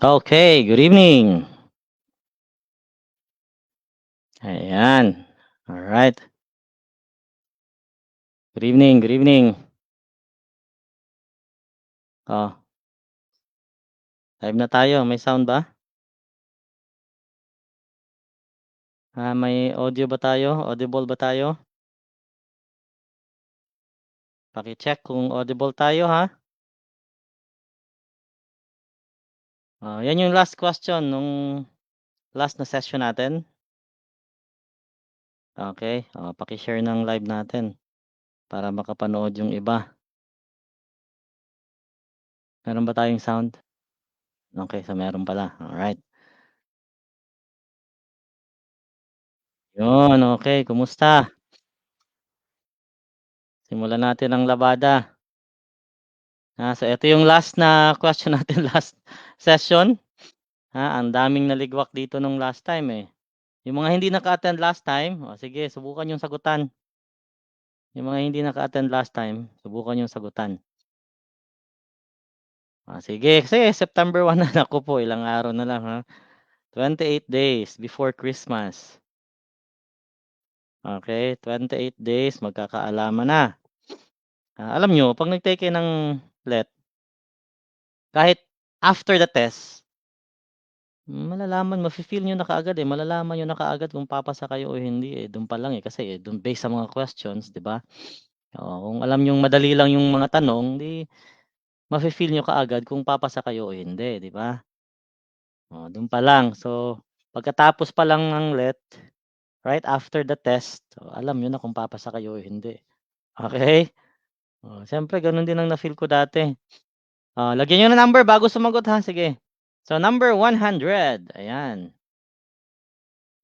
Okay, good evening. Ayan. Alright. Good evening, good evening. Oh, live na tayo. May sound ba? May audio ba tayo? Audible ba tayo? Paki-check kung audible tayo, ha? Yan yung last question nung last na session natin. Okay, paki-share ng live natin para makapanood yung iba. Meron ba tayong sound? Okay, so meron pala. Alright. Yun, okay. Kumusta? Simulan natin ang labada. So ito yung last na question natin last session. Ang daming naligwak dito nung last time, eh. Yung mga hindi naka-attend last time, sige subukan yung sagutan. Yung mga hindi naka-attend last time, subukan yung sagutan. Sige kasi September 1 na, naku po ilang araw na lang, ha. 28 days before Christmas. Okay, 28 days magkakaalaman na. Alam niyo 'pag nag-take kayo ng LET, kahit after the test, malalaman, mafe-feel niyo na kaagad, eh, malalaman niyo na kaagad kung papasa kayo o hindi, eh, dun pa lang, eh, kasi, dun based sa mga questions, 'di ba? Oo, kung alam niyong madali lang yung mga tanong, 'di mafe-feel niyo kaagad kung papasa kayo o hindi, 'di ba? Dun pa lang. So, pagkatapos pa lang ng LET, right after the test, alam niyo na kung papasa kayo o hindi. Okey? Siyempre ganun din ang na-feel ko dati. Lagyan niyo ng number bago sumagot, ha, sige. So, number 100, ayan.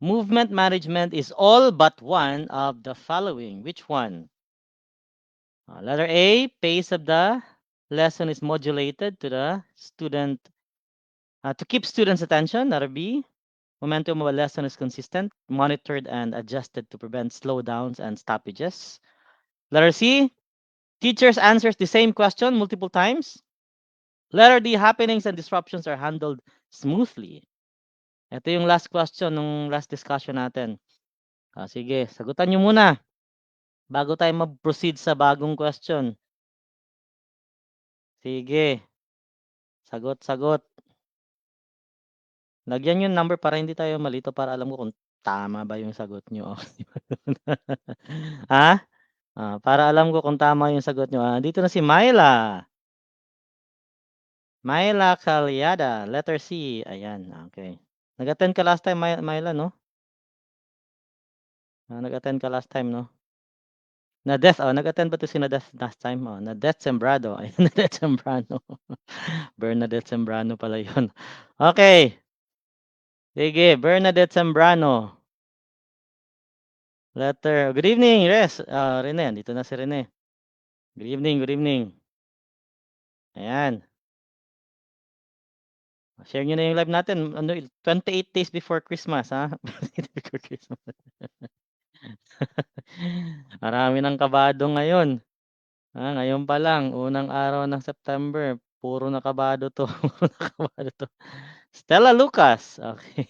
Movement management is all but one of the following. Which one? Letter A, pace of the lesson is modulated to the student to keep students' attention. Letter B, momentum of a lesson is consistent, monitored, and adjusted to prevent slowdowns and stoppages. Letter C, teachers answers the same question multiple times. Letter D, happenings and disruptions are handled smoothly. Ito yung last question nung last discussion natin. Sige, sagutan nyo muna bago tayo mag-proceed sa bagong question. Sige, sagot. Lagyan yung number para hindi tayo malito, para alam ko kung tama ba yung sagot nyo. Ha? Para alam ko kung tama yung sagot nyo. Dito na si Myla. Myla Calyada, letter C. Ayan, okay. Nag-attend ka last time, Myla, no? Nag-attend ka last time, no? Nag-attend ba to si Nadeth last time? Nadeth Sembrado. Ayan, Nadeth Sembrano. Bernadette Sembrano pala yun. Okay. Sige, Bernadette Sembrano. Good evening, Rene, dito na si Rene. Good evening, good evening. Ayan. Share nyo na yung live natin. 28 days before Christmas, ha? Before Christmas. Marami ng kabado ngayon. Ngayon pa lang, unang araw ng September, puro na kabado to. Puro na kabado to. Stella Lucas. Okay.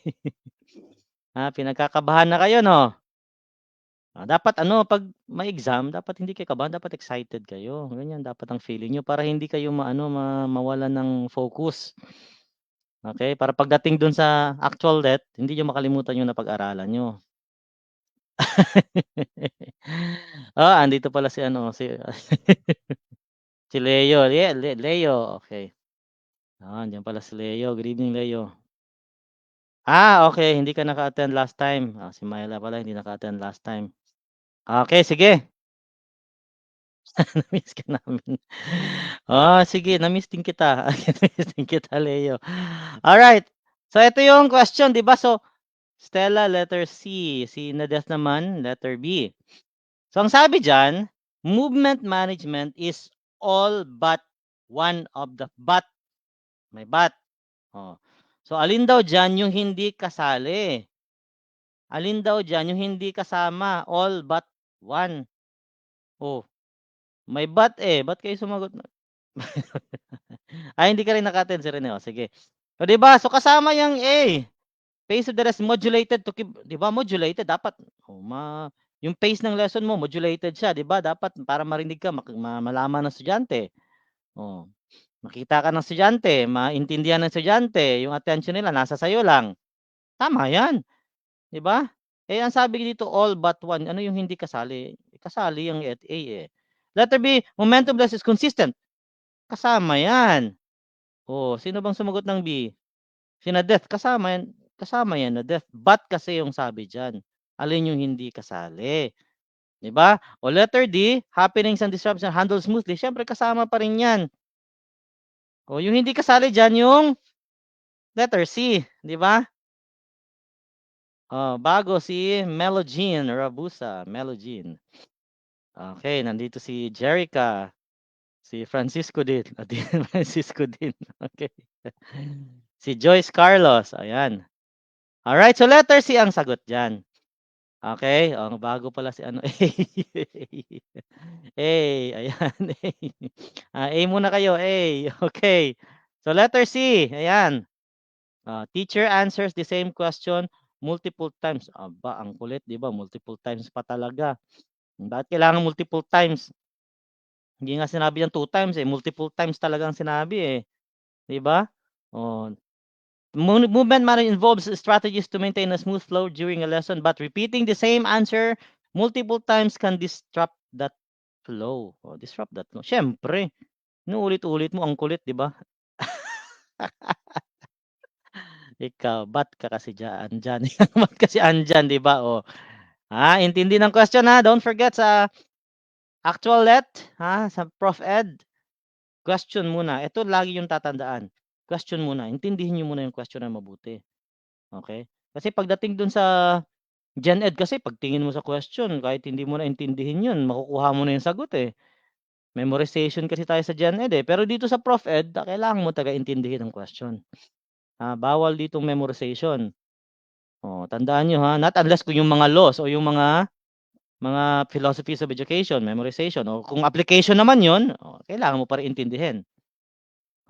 Pinagkakabahan na kayo, no? Dapat ano, 'pag may exam, dapat hindi kayo kabahan, dapat excited kayo. Ganyan dapat ang feeling niyo para hindi kayo mawalan ng focus. Okay, para pagdating dun sa actual DET, hindi niyo makalimutan yung napag-aralan niyo. Andito pala si ano, si Leo. Leo, okay. Andiyan pala si Leo. Good evening, Leo. Okay, hindi ka naka-attend last time. Si Myla pala hindi naka-attend last time. Okay, sige. Na-miss ka namin. Sige, na-miss din kita. Na-miss din kita, Leo. Alright. So ito yung question, 'di ba? So Stella, letter C. Si Nadeth naman, letter B. So ang sabi diyan, movement management is all but one of the but. May but. So alin daw diyan yung hindi kasali? Alin daw diyan yung hindi kasama? All but one. May but, eh. Ba't kayo sumagot na Ay hindi ka rin naka-attend si Rene, oh, sige. Oh, 'di ba? So kasama yang A. Pace of the lesson modulated to keep 'di ba modulated dapat oh, yung pace ng lesson mo modulated siya 'di ba? Dapat para marinig ka malaman ng estudyante. Oh, makita ka ng estudyante, maintindihan ng estudyante, yung attention nila nasa sa'yo lang. Tama 'yan, 'di ba? Eh, ang sabi dito all but one, ano yung hindi kasali? Kasali yung at A, eh. Letter B, momentum loss is consistent. Kasama 'yan. Oh, sino bang sumagot ng B? Sina Death, kasama 'yan na Death. But kasi yung sabi diyan. Alin yung hindi kasali, 'di ba? O letter D, happenings and disruption handle smoothly, siyempre kasama pa rin 'yan. O yung hindi kasali diyan yung letter C, 'di ba? Oh, bago si Melogene Rabusa, Melogene. Okay, nandito si Jerica, si Francisco din, Francisco din, okey. Si Joyce Carlos, ayan. Alright, so letter C ang sagot diyan. Okey, oh, bago pala si ano, A, ayan, A. A muna kayo, A, okey. So letter C, ayan. Teacher answers the same question multiple times. Aba, ang kulit 'di ba, multiple times pa talaga. Bakit kailangan multiple times? Hindi nga sinabi yang 2 times, eh, multiple times talaga ang sinabi, eh, 'di ba? Oh, movement matter involves strategies to maintain a smooth flow during a lesson, but repeating the same answer multiple times can disrupt that flow. Oh, disrupt that flow. Siyempre, inuulit-ulit mo ang kulit, 'di ba? Ikaw, ba't ka kasi diyan? Ba't kasi andiyan, 'di ba? Oh. Intindi ng question ha. Don't forget sa actual let, sa Prof Ed, question muna. Ito lagi yung tatandaan. Question muna. Intindihin niyo muna yung question na mabuti. Okay? Kasi pagdating dun sa Gen Ed kasi pagtingin mo sa question kahit hindi mo naintindihin 'yun, makukuha mo na yung sagot, eh. Memorization kasi tayo sa Gen Ed, eh. Pero dito sa Prof Ed, kailangan mo talaga intindihin ang question. Bawal ditong memorization. Oh, tandaan niyo, not unless kung yung mga laws o yung mga philosophies of education, memorization o kung application naman 'yun, kailangan mo pa rin intindihin.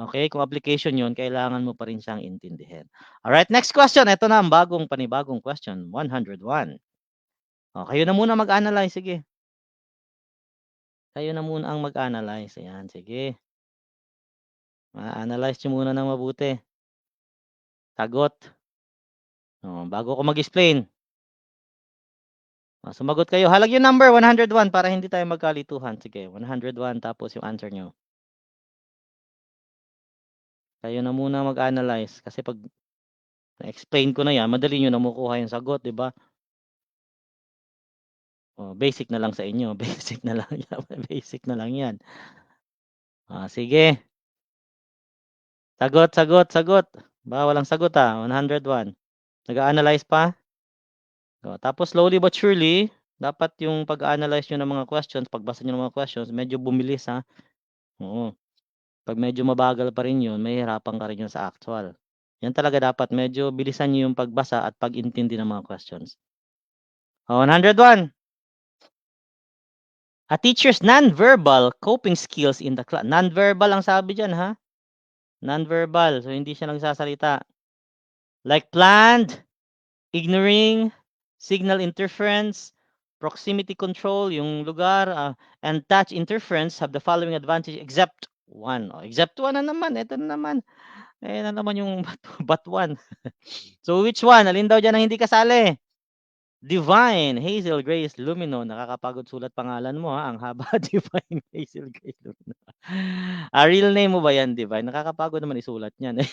Okay, kung application 'yun, kailangan mo pa rin siyang intindihin. Alright, next question, eto na ang panibagong question, 101. Kayo na muna mag-analyze, sige. Kayo na muna ang mag-analyze, ayan, sige. Analyze niyo muna ng mabuti. Sagot. Bago ako mag-explain. Sumagot kayo. Halag yung number 101 para hindi tayo magkalituhan. Sige, 101 tapos yung answer nyo. Kayo na muna mag-analyze kasi pag na-explain ko na yan, madali nyo na makukuha yung sagot, di ba? Basic na lang sa inyo. Basic na lang yan. Basic na lang yan. Sige. Sagot, sagot, sagot. Walang sagot 101. Nag-analyze pa? Tapos slowly but surely, dapat yung pag-a-analyze niyo ng mga questions, pagbasa niyo ng mga questions, medyo bumilis, Oo. 'Pag medyo mabagal pa rin 'yun, mahihirapan ka rin 'yun sa actual. 'Yan talaga dapat medyo bilisan niyo yung pagbasa at pag-intindi ng mga questions. 101. A teacher's non-verbal coping skills in the class. Non-verbal ang sabi diyan, Non-verbal, so hindi siya nagsasalita. Like planned, ignoring, signal interference, proximity control, yung lugar, and touch interference have the following advantage except one. Except one na naman, ito na naman. Na naman yung but one. So which one? Alin daw diyan ang hindi kasali? Divine, Hazel Grace Lumino. Nakakapagod sulat pangalan mo, Ang haba, Divine Hazel Grace Lumino. Real name mo ba yan, Divine? Nakakapagod naman isulat niyan.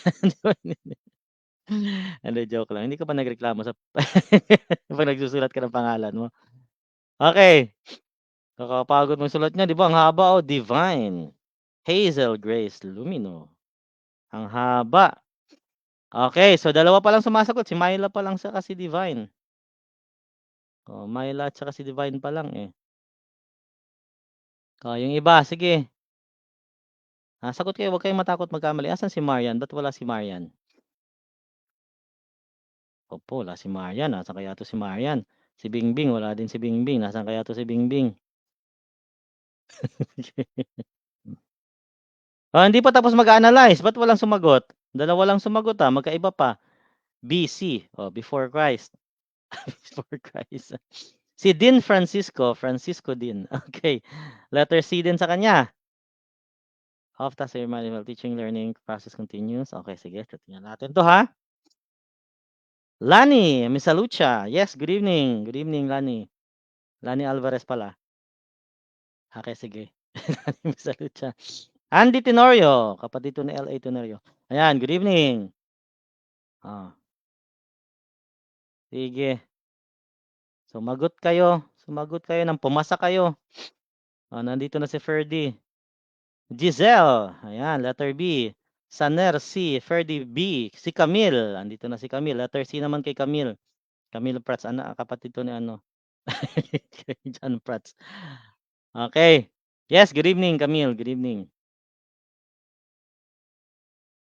Hindi, joke lang. Hindi ka ba nagreklamo sa pag nagsusulat ka ng pangalan mo? Okay. Nakakapagod magsulat niyan, 'di ba? Ang haba, Divine Hazel Grace Lumino. Ang haba. Okay, so dalawa pa lang sumasagot, si Myla pa lang saka si Divine. Myla at saka si Divine pa lang, eh. Yung iba, sige. Sagot kayo, huwag kayong matakot magkamali. Asan si Marian? Ba't wala si Marian? Opo, wala si Marian. Nasaan kaya 'to si Marian? Si Bingbing, wala din si Bingbing. Nasaan kaya 'to si Bingbing? Hindi pa tapos mag-analyze, ba't walang sumagot? Dalawa lang sumagot, magkaiba pa. B, C, before Christ. Before Christ. Si Dean Francisco, Francisco Dean. Okay. Letter C din sa kanya. Half task ceremony while teaching learning process continues. Okay, sige. Tingnan natin 'to, ha. Lani Misalucha. Yes, good evening. Good evening, Lani. Lani Alvarez pala. Okay, sige. Lani Misalucha. Andy Tenorio, kapatid 'to ni LA Tenorio. Ayan, good evening. Oh, sige. Sumagot kayo ng pumasa kayo. Nandito na si Ferdy. Giselle, ayan, letter B. Saner C, Ferdy B. Si Camille, andito na si Camille. Letter C naman kay Camille. Camille Prats, kapatid to ni ano. Kay John Prats. Okay. Yes, good evening, Camille. Good evening.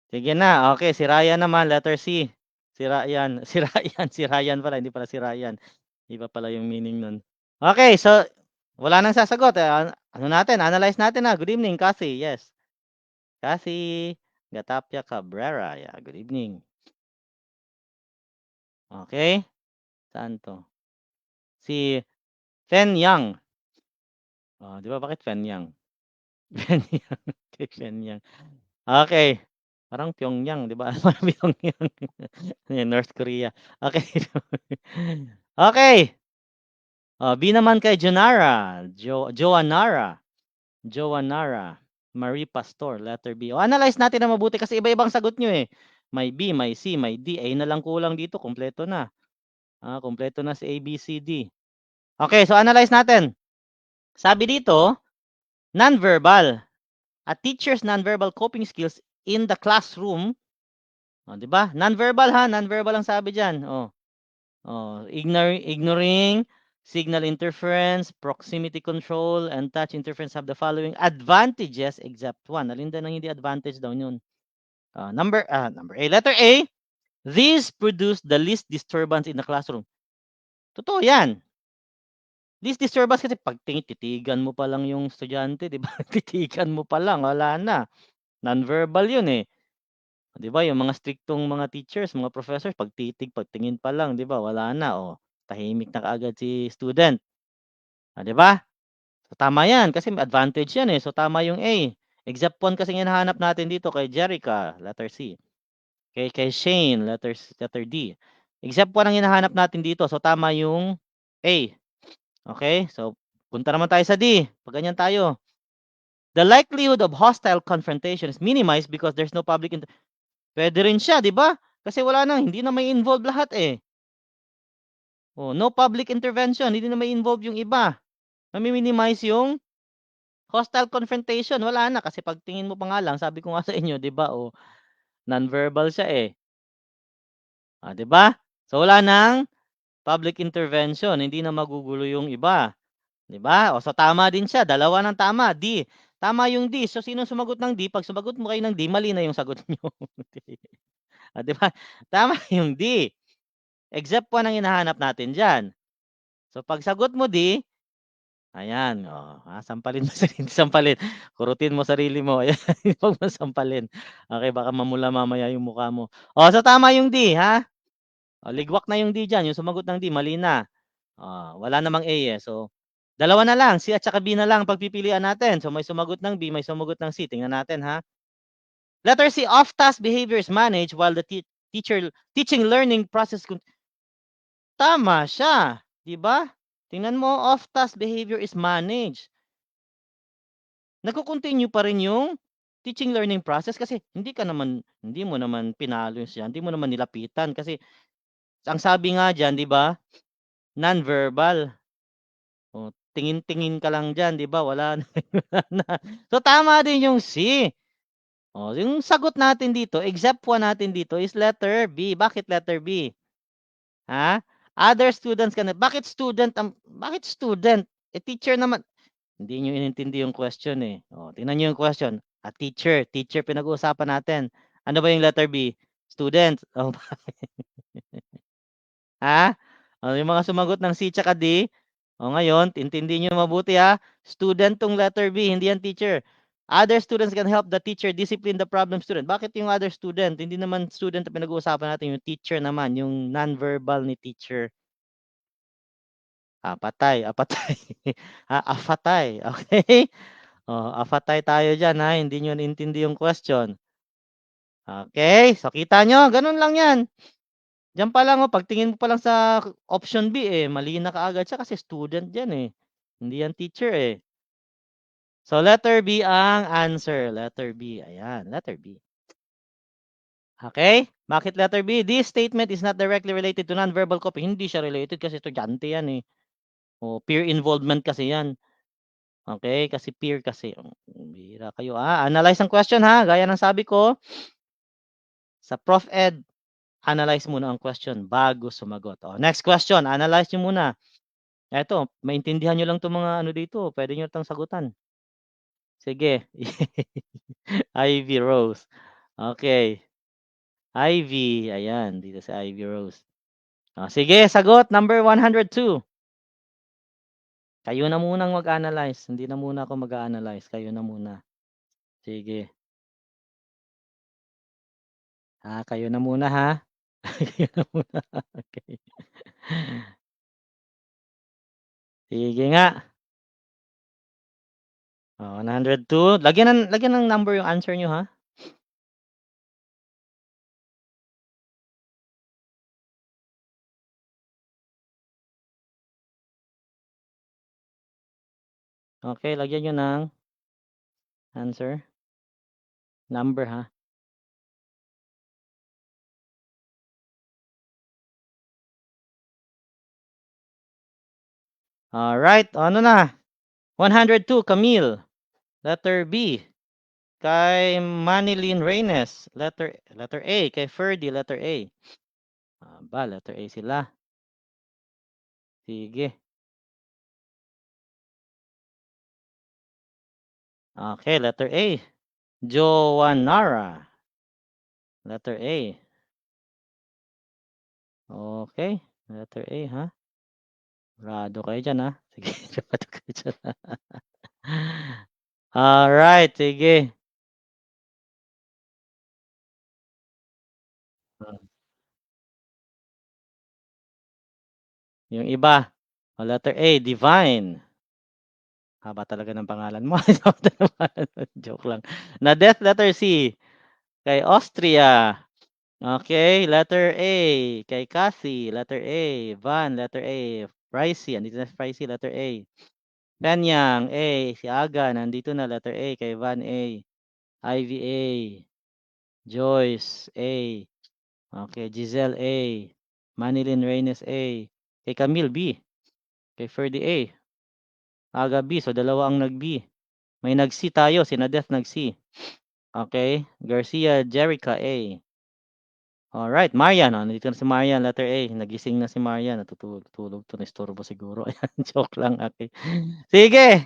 Sige na. Okay, si Ryan naman, letter C. Si Ryan. Si Ryan. Si Ryan pala. Hindi pala si Ryan. Iba pala yung meaning nun. Okay, so wala nang sasagot. Ano natin? Analyze natin na. Good evening, Cassie. Yes. Cassie Gatapia Cabrera. Yeah, good evening. Okay. Saan to? Si Fen Yang. Di ba bakit Fen Yang? Fen Yang. Kay Fen Yang. Okay. Parang Pyongyang, di ba? Parang Pyongyang. North Korea. Okay. Okay. B naman kay Jonara. Joanara. Joanara. Marie Pastor, letter B. Analyze natin na mabuti kasi iba-ibang sagot nyo eh. May B, may C, may D. A na lang kulang dito. Kompleto na. Kompleto na si A, B, C, D. Okay, so analyze natin. Sabi dito, nonverbal. A teacher's nonverbal coping skills in the classroom. Di ba? Nonverbal ha, nonverbal ang sabi diyan. Ignoring signal interference, proximity control, and touch interference have the following advantages except one. Alin din ang hindi advantage daw yun? Number A. Letter A. These produce the least disturbance in the classroom. Totoo yan. Least disturbance kasi pag titigan mo pa lang yung estudyante, di ba? Titigan mo pa lang, wala na. Nonverbal yun eh. Di ba? Yung mga striktong mga teachers, mga professors, pagtingin pa lang, di ba? Wala na. Tahimik na kaagad si student. Di ba? So, tama yan kasi may advantage yan eh. So, tama yung A. Except one kasi hinahanap natin dito kay Jerica, letter C. Kay Shane, letter D. Except one ang hinahanap natin dito. So, tama yung A. Okay? So, punta naman tayo sa D. Pag ganyan tayo. The likelihood of hostile confrontation is minimized because there's no public Pwede rin siya, di ba? Kasi wala nang, hindi na may involve lahat eh. No public intervention, hindi na may involve yung iba. Mami-minimize yung hostile confrontation. Wala na kasi pagtingin mo pa nga lang, sabi ko nga sa inyo, di ba? Non-verbal siya eh. Di ba? So wala nang public intervention, hindi na magugulo yung iba. 'Di ba? So tama din siya, dalawa ng tama, D. Tama yung D. So sino sumagot ng D? Pag sumagot mo kayo ng D, mali na yung sagot niyo. 'Di ba? Tama yung D. Except one ang hinahanap natin diyan. So pag sagot mo D, ayan, sampalin mo sarili, sampalin. Kurutin mo sarili mo. Ayan, huwag mo sampalin. Okay, baka mamula mamaya yung mukha mo. So tama yung D, ha? Ligwak na yung D diyan, yung sumagot ng D, mali na. Wala namang A eh. So, dalawa na lang, C at saka B na lang pagpipilian natin. So, may sumagot ng B, may sumagot ng C. Tingnan natin ha. Letter C, off-task behavior is managed while the teaching learning process. Tama siya. Di ba? Tingnan mo, off-task behavior is managed. Nagko-continue pa rin yung teaching learning process kasi hindi mo naman pinalo siya, hindi mo naman nilapitan kasi ang sabi nga diyan, di ba? Non-verbal. Tingin-tingin ka lang diyan, 'di ba? Wala na, wala na. So tama din yung C. Yung sagot natin dito, except one natin dito is letter B. Bakit letter B? Ha? Other students bakit student? Teacher naman. Hindi niyo inintindi yung question eh. Tingnan niyo yung question. Teacher pinag-uusapan natin. Ano ba yung letter B? Student. Ha? Yung mga sumagot ng C tsaka D, ngayon, intindihin niyo mabuti ha. Student tong letter B, hindi yan teacher. Other students can help the teacher discipline the problem student. Bakit yung other student? Hindi naman student na pinag-uusapan natin, yung teacher naman, yung non-verbal ni teacher. Patay, patay. Afatay, okay? Afatay tayo diyan, ha, hindi niyo naintindi yung question. Okay, so kita nyo, ganun lang yan. Diyan pa lang, pagtingin mo pa lang sa option B, mali na kaagad siya kasi student yan, hindi yan teacher, So, letter B ang answer. Letter B. Ayan, letter B. Okay? Bakit letter B? This statement is not directly related to non-verbal copy. Hindi siya related kasi estudyante yan, peer involvement kasi yan. Okay? Kasi peer kasi. Bihira kayo. Analyze ang question, ha? Gaya ng sabi ko, sa Prof. Ed, analyze muna ang question bago sumagot. Next question. Analyze nyo muna. Eto, maintindihan nyo lang itong mga ano dito. Pwede nyo itong sagutan. Sige. Ivy Rose. Okay. Ivy. Ayan. Dito si Ivy Rose. Sige, sagot. Number 102. Kayo na munang mag-analyze. Hindi na muna ako mag-analyze. Kayo na muna. Sige. Kayo na muna, ha? Kayo na muna. Okay. Sige nga. 102. Lagyan ng number yung answer nyo, ha? Okay, lagyan nyo ng answer. Number, ha? Alright, ano na? 102, Camille. Letter B. Kay Manilyn Reynes. Letter A. Kay Ferdy, letter A. Letter A sila. Sige. Okay, letter A. Joanara. Letter A. Okay, letter A, ha? Rado kayo dyan, ha? Sige, rado kayo dyan. Alright, sige. Yung iba. Letter A, Divine. Haba talaga ng pangalan mo. Joke lang. Nadeth, letter C. Kay Austria. Okay, letter A. Kay Cassie, letter A. Van, letter A. Pricey, andito na si Pricey, letter A. Penyang, A. Si Aga, nandito na, letter A. Kay Van, A. Ivy, A. Joyce, A. Okay, Giselle, A. Manilyn Reynes, A. Kay Camille, B. Kay Ferdy, A. Aga, B. So, dalawa ang nag-B. May nag-C tayo, si Nadeth nag-C. Okay, Garcia, Jerica, A. Alright, Marian. Nandito na si Marian, letter A. Nagising na si Marian. Natutulog to, naistorbo siguro. Ayan, joke lang. Okay. Sige.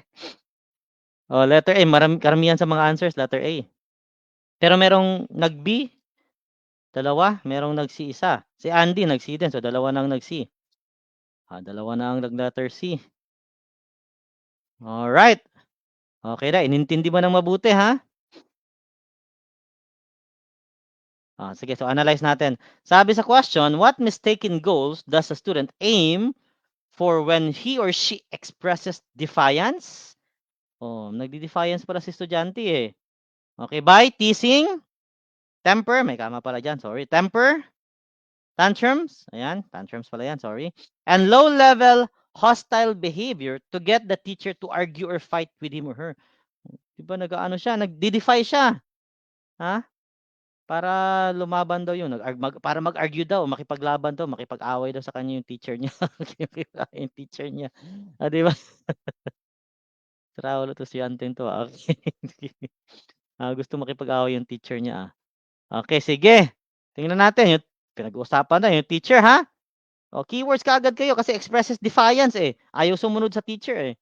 Letter A. Karamihan sa mga answers, letter A. Pero merong nag-B, dalawa. Merong nag-C, isa. Si Andy, nag-C din. So, dalawa nang nag-C. Dalawa na ang nag-letter C. Alright. Okay na. Inintindi mo ng mabuti, ha? Sige, so analyze natin. Sabi sa question, what mistaken goals does a student aim for when he or she expresses defiance? Nagdi-defiance pala si estudyante, Okay, by teasing, temper, may kama pala dyan, sorry. Temper, tantrums, ayan, tantrums pala yan, sorry. And low-level hostile behavior to get the teacher to argue or fight with him or her. Diba nag-ano siya, nagdi-defy siya. Ha? Para lumaban daw yun, para mag-argue daw, makipaglaban daw, makipag-away daw sa kanya yung teacher niya. Yung teacher niya. Di ba? Trawlo to si Antin to. Okay. Gusto makipag-away yung teacher niya. Okay, sige. Tingnan natin. Yung pinag-uusapan na yung teacher, ha? Keywords kaagad kayo kasi expresses defiance, Ayaw sumunod sa teacher,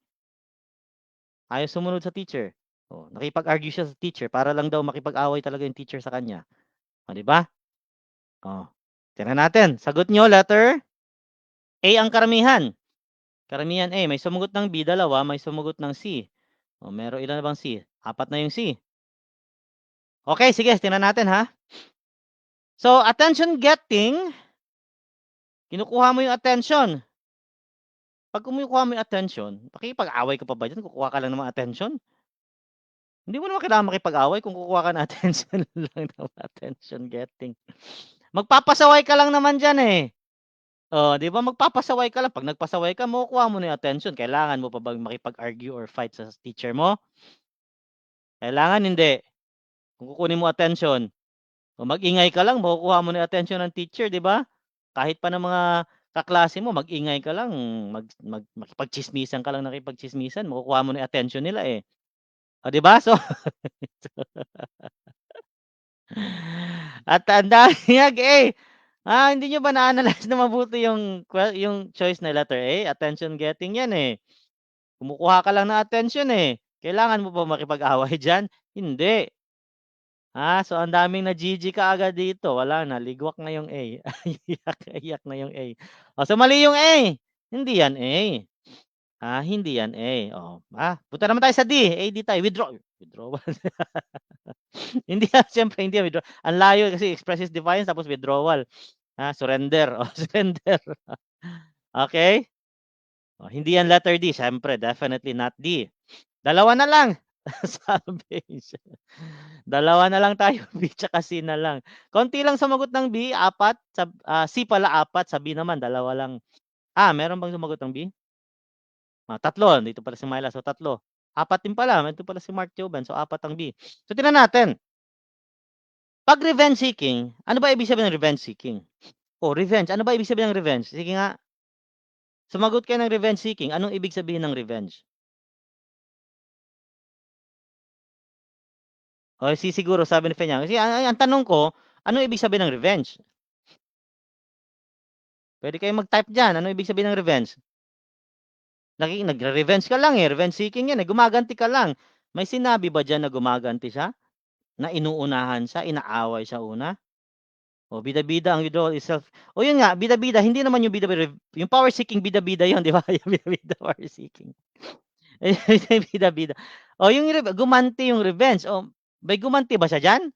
Ayaw sumunod sa teacher. Nakipag-argue siya sa teacher para lang daw makipag-away talaga yung teacher sa kanya. Di ba? Tingnan natin. Sagot nyo, letter A ang karamihan. Karamihan A. May sumugot ng B, dalawa. May sumugot ng C. Meron ilan na bang C? 4 na yung C. Okay, sige tingnan natin ha. So, attention getting, kinukuha mo yung attention. 'Pag kinukuha mo yung attention, makikipag-away ka pa ba diyan, kukuha ka lang naman attention? Hindi mo naman kailangan makipag-away kung kukuha ka ng attention lang naman, attention getting. Magpapasaway ka lang naman diyan, eh. Oh, 'di ba magpapasaway ka lang, 'pag nagpasaway ka makukuha mo na yung attention, kailangan mo pa bang makipag-argue or fight sa teacher mo? Kailangan hindi. Kung kukunin mo attention, o mag-ingay ka lang makukuha mo na yung attention ng teacher, 'di ba? Kahit pa ng mga kaklase mo mag-ingay ka lang, makipagtsismisan ka lang ng makipagtsismisan makukuha mo na yung attention nila, eh. Oh, 'di ba? So at ang daming A. Hindi niyo ba na-analyze na mabuti yung choice na letter A? Attention getting 'yan, eh. Kumukuha ka lang ng attention, eh. Kailangan mo ba makipag-away diyan? Hindi. So ang daming na-GG kaagad dito, wala na, ligwak na yung A. Iyak na iyak na yung A. So mali yung A. Hindi yan A. Hindi yan A. Punta naman tayo sa D. D tayo, withdrawal. Hindi yan, siyempre hindi yan withdraw, ang layo kasi expresses defiance tapos withdrawal. Surrender, surrender. Okay? Hindi yan letter D, siyempre definitely not D. Dalawa na lang. Salvation. Dalawa na lang tayo, B tsaka C na lang. Konti lang sumagot ng B, 4, C pala 4, sa B naman dalawa lang. Meron bang sumagot ng B? 3, dito pala si Myla, so 3. 4 din pala, nandito pala si Mark Joban, so 4 ang B. So tingnan natin. 'Pag revenge seeking, ano ba ibig sabihin ng revenge seeking? Revenge, ano ba ibig sabihin ng revenge? Sige nga, sumagot kayo ng revenge seeking, anong ibig sabihin ng revenge? C siguro sabi ni Fenyang. Kasi ang tanong ko, ano ibig sabihin ng revenge? Puwede kayong mag-type diyan, ano ibig sabihin ng revenge? Nagre-revenge ka lang, eh, revenge seeking 'yan, eh, gumaganti ka lang. May sinabi ba diyan na gumaganti siya? Na inuunahan siya, inaaway siya una? Bida-bida ang withdrawal is yun nga, bida-bida, hindi naman yung bida-bida, yung power seeking bida-bida yun, 'di ba? Yung bida-bida power seeking. Bida-bida. Yung gumanti yung revenge, may gumanti ba siya diyan?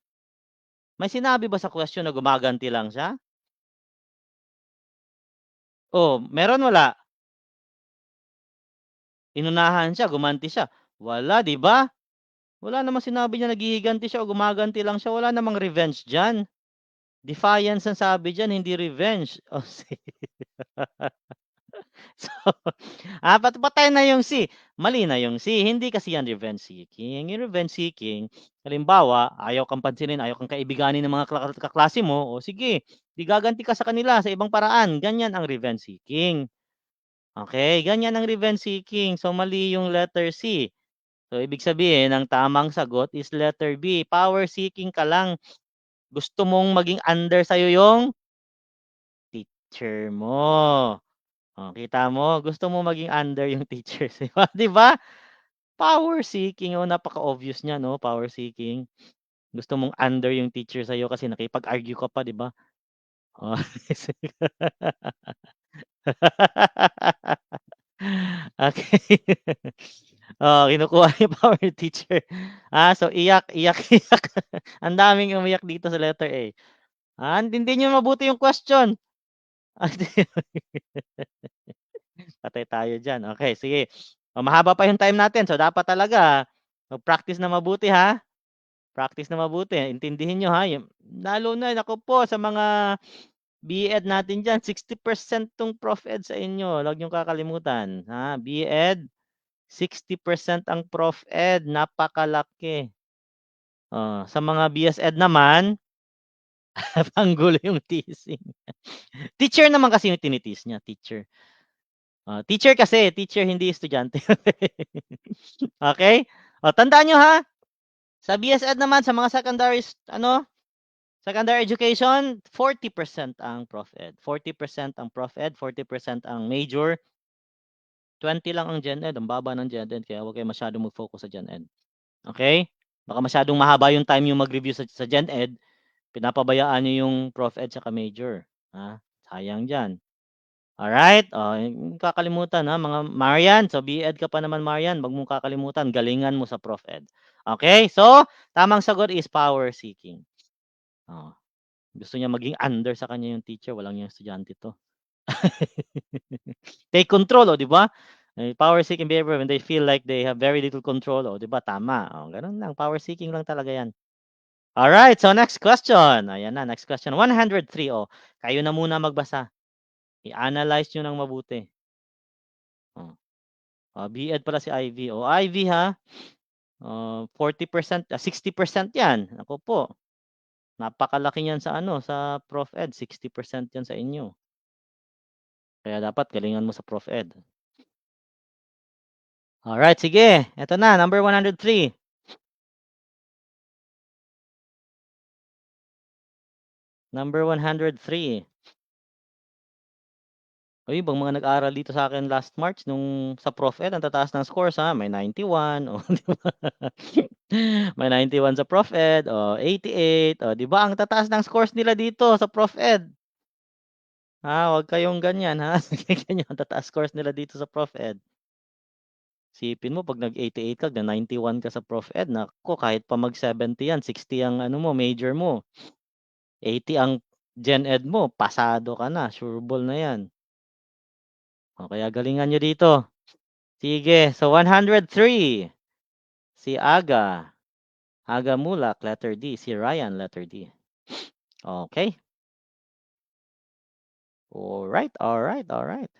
May sinabi ba sa question na gumaganti lang siya? Meron, wala? Inunahan siya, gumanti siya. Wala, 'di ba? Wala namang sinabi niya naghihiganti siya o gumaganti lang siya, wala namang revenge diyan. Defiance ang sabi diyan, hindi revenge. Sige. So, patay na yung C. Mali na yung C, hindi kasi yan revenge seeking. Yung revenge seeking, halimbawa, ayaw kang pansinin, ayaw kang kaibiganin ng mga kaklase mo, sige, 'di gaganti ka sa kanila sa ibang paraan, ganyan ang revenge seeking. Okay, ganyan ang revenge seeking. So, mali yung letter C. So, ibig sabihin ang tamang sagot is letter B, power seeking ka lang. Gusto mong maging under sa'yo yung teacher mo. Kita mo, gusto mo maging under yung teacher sa'yo, 'di ba? Power seeking, napaka-obvious niya 'no, power seeking. Gusto mong under yung teacher sa'yo kasi nakipag-argue ka pa, 'di ba? Oh. Okay. Kinukuha yung power teacher. So iyak, iyak, iyak. Ang daming umiyak dito sa letter A. Intindihin niyo mabuti yung question. Patay tayo diyan. Okay, sige. Mahaba pa yung time natin, so dapat talaga mag-practice na mabuti, ha. Practice na mabuti. Intindihin niyo, ha, lalo na naku po sa mga B-Ed natin diyan, 60% 'tong Prof Ed sa inyo, huwag niyong kakalimutan, B-Ed, 60% ang Prof Ed, napakalaki. Sa mga BS Ed naman, panggulo yung teasing. Teacher naman kasi yung tini-tease niya, teacher. Teacher kasi, teacher hindi estudyante. Okay? Tandaan niyo, ha, sa BS Ed naman, sa mga secondary education, 40% ang Prof Ed. 40% ang Prof Ed, 40% ang major, 20 lang ang Gen Ed. Ang baba ng Gen Ed, kaya huwag kayo masyadong mag-focus sa Gen Ed. Okay? Baka masyadong mahaba yung time yung mag-review sa Gen Ed, pinapabayaan niyo yung Prof Ed tsaka major. Sayang diyan. Alright, huwag kakalimutan, mga Marian. So, B-Ed ka pa naman, Marian, 'wag mong kakalimutan, galingan mo sa Prof Ed. Okay, so tamang sagot is power seeking. Oh, gusto niya maging under sa kanya yung teacher, walang yung estudyante 'to. Take control, 'di ba? Power seeking behavior when they feel like they have very little control, 'di ba tama, gano'n lang, power seeking lang talaga 'yan. Alright, so next question, ayan na, next question, 103, kayo na muna magbasa, i-analyze niyo ng mabuti. Oh, B-Ed pala si Ivy, Ivy ha, 40%, 60% 'yan, naku po, napakalaki niyan sa ano, sa Prof Ed, 60% 'yan sa inyo. Kaya dapat galingan mo sa Prof Ed. Alright, sige, eto na, number 103. Number 103. Yung ibang mga nag-aral dito sa akin last March nung sa Prof Ed ang tataas ng scores, may 91, 'di ba? May 91 sa Prof Ed, 88, 'di ba ang tataas ng scores nila dito sa Prof Ed. Huwag kayong ganyan, ganyan ang tataas scores nila dito sa Prof Ed. Isipin mo 'pag nag-88 ka, nag-91 ka sa Prof Ed, naku kahit pa mag-70 yan, 60 ang ano mo, major mo, 80 ang Gen Ed mo, pasado ka na, sure ball na yan. Kaya galingan niyo dito. Sige, so 103, si Aga. Aga Mulak, letter D. Si Ryan, letter D. Okay. Alright, alright, alright.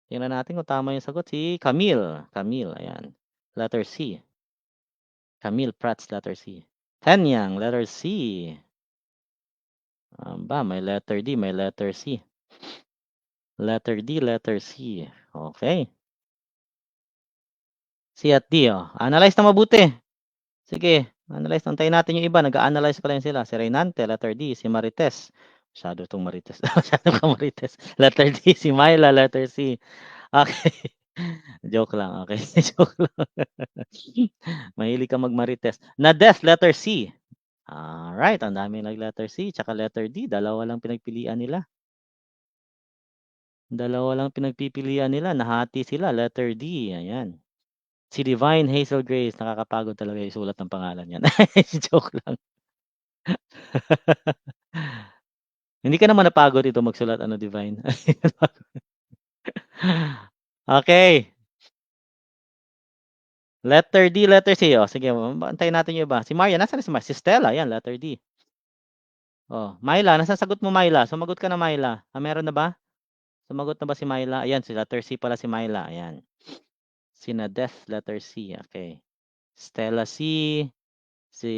Tingnan natin kung tama yung sagot. Si Camille. Camille, ayan. Letter C. Camille Prats, letter C. Tenyang, letter C. May letter D, may letter C. Letter D, letter C. Okay. C at D, Analyze na mabuti. Sige, analyze. Antayin natin yung iba. Nag-a-analyze pa lang sila. Si Reynante, letter D. Si Marites. Masyado itong Marites. Masyado ka Marites. Letter D. Si Myla, letter C. Okay. Joke lang. Okay. Joke lang. Mahilig ka mag-Marites. Nades, letter C. Alright. Ang dami nag-letter C. Tsaka letter D. Dalawa lang pinagpilian nila. Dalawa lang pinagpipilian nila. Nahati sila. Letter D. Ayan. Si Divine Hazel Grace, nakakapagod talaga isulat ng pangalan niyan. Joke lang. Hindi ka naman napagod ito magsulat ano, Divine? Okay. Letter D, letter C. Sige, antayin natin yung iba. Si Maria, nasaan na si Maria? Si Stella, yan, letter D. Myla, nasaan sagot mo, Myla? Sumagot ka na, Myla. Meron na ba? Sumagot na ba si Myla? Ayan, si letter C pala si Myla. Ayan. Sinadeth, letter C. Okay. Stella C. Si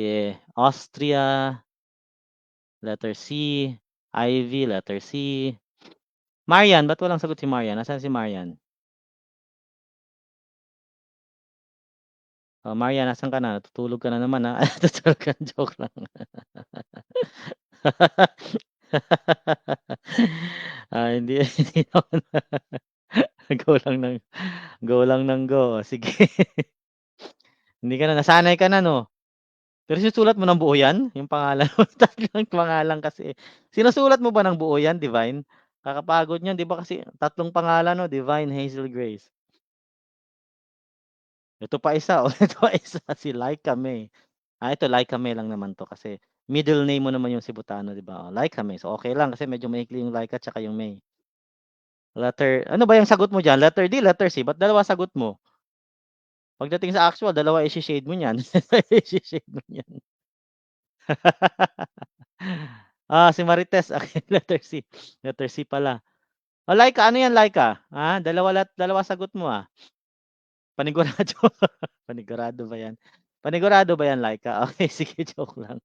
Austria, letter C. Ivy, letter C. Marian, ba't walang sagot si Marian? Nasaan si Marian? Marian, nasaan ka na? Natutulog ka na naman, Natutulog ka, joke lang. Hindi hindi naman. Go lang ng go lang ng go, sige. Hindi ka na nasanay ka na 'no? Pero sinusulat mo ng buo 'yan, yung pangalan mo? Tatlong pangalan kasi, eh. Sinusulat mo ba ng buo 'yan, Divine? Kakapagod niyan, 'di ba kasi tatlong pangalan 'no, Divine Hazel Grace. Ito pa isa, ito pa isa, si Laika May. Ito Laika May lang naman 'to kasi middle name mo naman yung Cebutano, 'di ba? Laika May. So, okey lang kasi medyo maikli yung Laika tsaka yung May. Ano ba yung sagot mo diyan? Letter D, letter C? Ba't dalawa sagot mo? Pagdating sa actual, dalawa ishi-shade mo niyan. Ishi-shade mo niyan. Si Marites, okay, letter C. Letter C pala. Laika, ano yan Laika? Dalawa sagot mo, Panigurado. Panigurado ba yan? Panigurado ba yan Laika? Okay, sige, joke lang.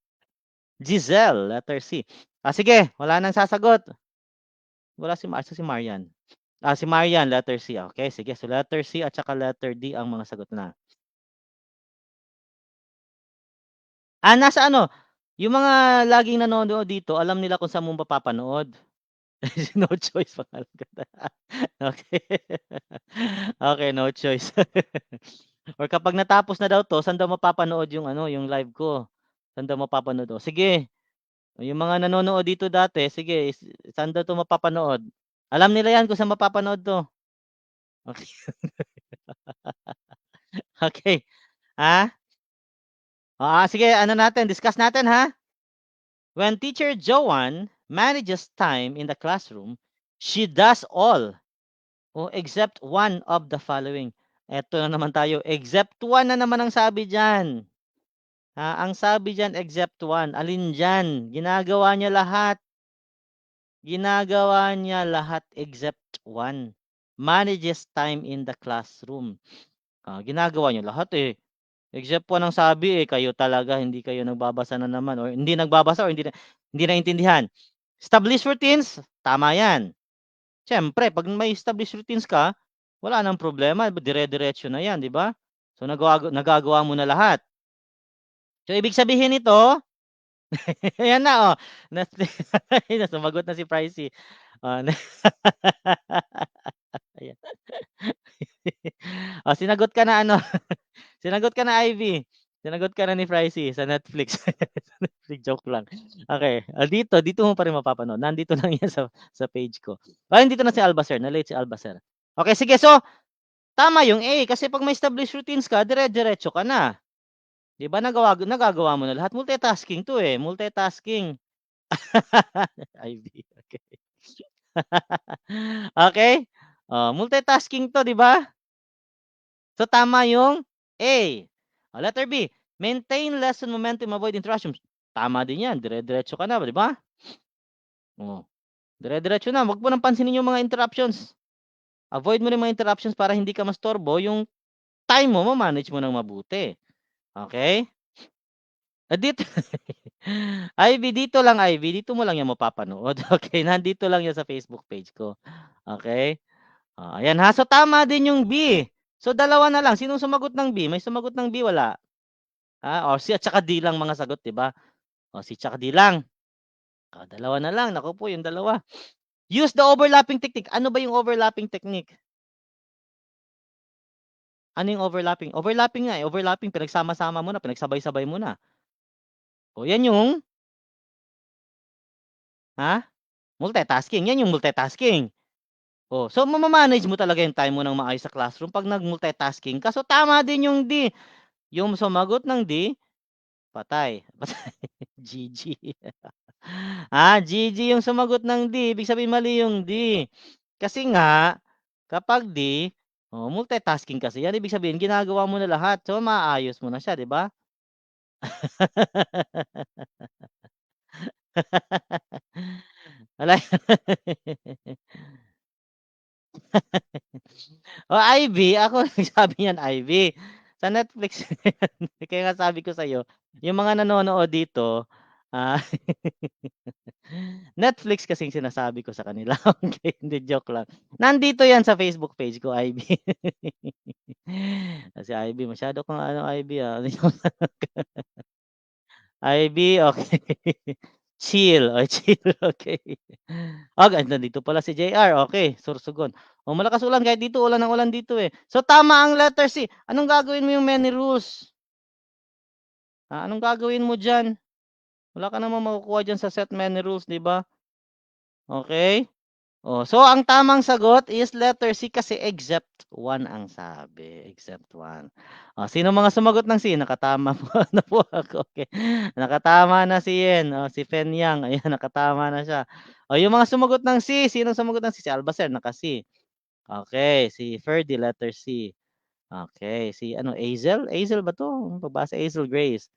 Giselle, letter C. Sige, wala nang sasagot. Wala si Marian. Si Marian, letter C. Okay, sige. So, letter C at saka letter D ang mga sagot na. Nasa ano, yung mga laging nanonood dito, alam nila kung saan mo mapapanood. No choice pangalan ko na. Okay. Okay, no choice. Or kapag natapos na daw 'to, saan daw mapapanood yung ano, yung live ko? Saan daw mapapanood? Sige, yung mga nanonood dito dati, sige, saan daw 'to mapapanood? Alam nila 'yan kung saan mapapanood 'to. Okey, okey. Ah, sige ano natin, discuss natin, ha? When teacher Joanne manages time in the classroom, she does all except one of the following. Eto na naman tayo, except one na naman ang sabi diyan. Ang sabi diyan except one, alin diyan? Ginagawa niya lahat except one. Manages time in the classroom. Ginagawa niyo lahat, eh. Except one ang sabi, eh, kayo talaga hindi kayo nagbabasa na naman or hindi nagbabasa or hindi naintindihan. Establish routines, tama 'yan. Siyempre 'pag may establish routines ka, wala ng problema, dire-diretso na 'yan, 'di ba? So, nagagawa mo na lahat. So, ibig sabihin nito ayan na, na sumagot na si Pricey. Na ayan. Sinagot ka na ano, sinagot ka na Ivy. Sinagot ka na ni Pricey sa Netflix. Sa Netflix, joke lang. Okey, dito mo pa rin mapapanood. Nandito lang 'yan sa page ko. Nandito na si Albacer, na-late si Albacer. Okey, sige. So, tama yung A kasi 'pag may established routines ka, dire-diretso ka na. 'Di ba nagagawa mo na lahat. Multitasking 'to, eh, multitasking. Ivy, okey. Okey? Multitasking 'to, 'di ba? So, tama yung A. Letter B, maintain lesson momentum, avoid interruptions. Tama din 'yan, dire-diretso ka na, 'di ba? Oh, dire-diretso na, 'wag mo ng pansinin yung mga interruptions. Avoid mo rin mga interruptions para hindi ka mastorbo, yung time mo ma-manage mo ng mabuti, okey? Dito Ivy, dito mo lang 'yan mapapanood, okey? Nandito lang 'yan sa Facebook page ko, okey? Ayan, ha. So, tama din yung B. So, dalawa na lang. Sinong sumagot ng B? May sumagot ng B, wala? C at saka D lang mga sagot, 'di ba? C tsaka D lang. Dalawa na lang. Naku po, yung dalawa. Use the overlapping technique. Ano ba yung overlapping technique? Ano yung overlapping? Overlapping nga, eh. Overlapping, pinagsama-sama mo na, pinagsabay-sabay mo na. Yan yung ha? Multitasking. Yan yung multitasking. So mama-manage mo talaga yung time mo ng maayos sa classroom 'pag nag-multitasking ka. So, tama din yung D. Yung sumagot ng D, patay. Patay, GG. GG yung sumagot ng D, ibig sabihin mali yung D. Kasi nga, kapag D, multitasking kasi yan, ibig sabihin ginagawa mo na lahat, so maayos mo na siya, 'di ba? Wala Ivy, ako nagsabi niyan Ivy, sa Netflix kaya nga sabi ko sa'yo, yung mga nanonood dito, ah Netflix kasing sinasabi ko sa kanila, okey, hindi joke lang. Nandito 'yan sa Facebook page ko, Ivy. Si Ivy masyado kang ano, Ivy, Ivy, okey. Chill, chill, okey. Nandito pala si JR, okey, Sorsogon. Malakas ulan kahit dito ulan ng ulan dito, eh. So, tama ang letter C. Anong gagawin mo yung many rules? Anong gagawin mo diyan? Wala ka namang makukuha diyan sa set many rules, 'di ba? Okey? So ang tamang sagot is letter C kasi except one ang sabi, except one. Sino mga sumagot ng C? Nakatama po na po ako, okey. Nakatama na si Yen, si Fen Yang, ayan nakatama na siya. Yung mga sumagot ng C, sinong sumagot ng C? Si Albacer naka-C. Okey, si Ferdy letter C. Okey, si ano Hazel? Hazel ba 'to? Pagbasa Hazel Grace.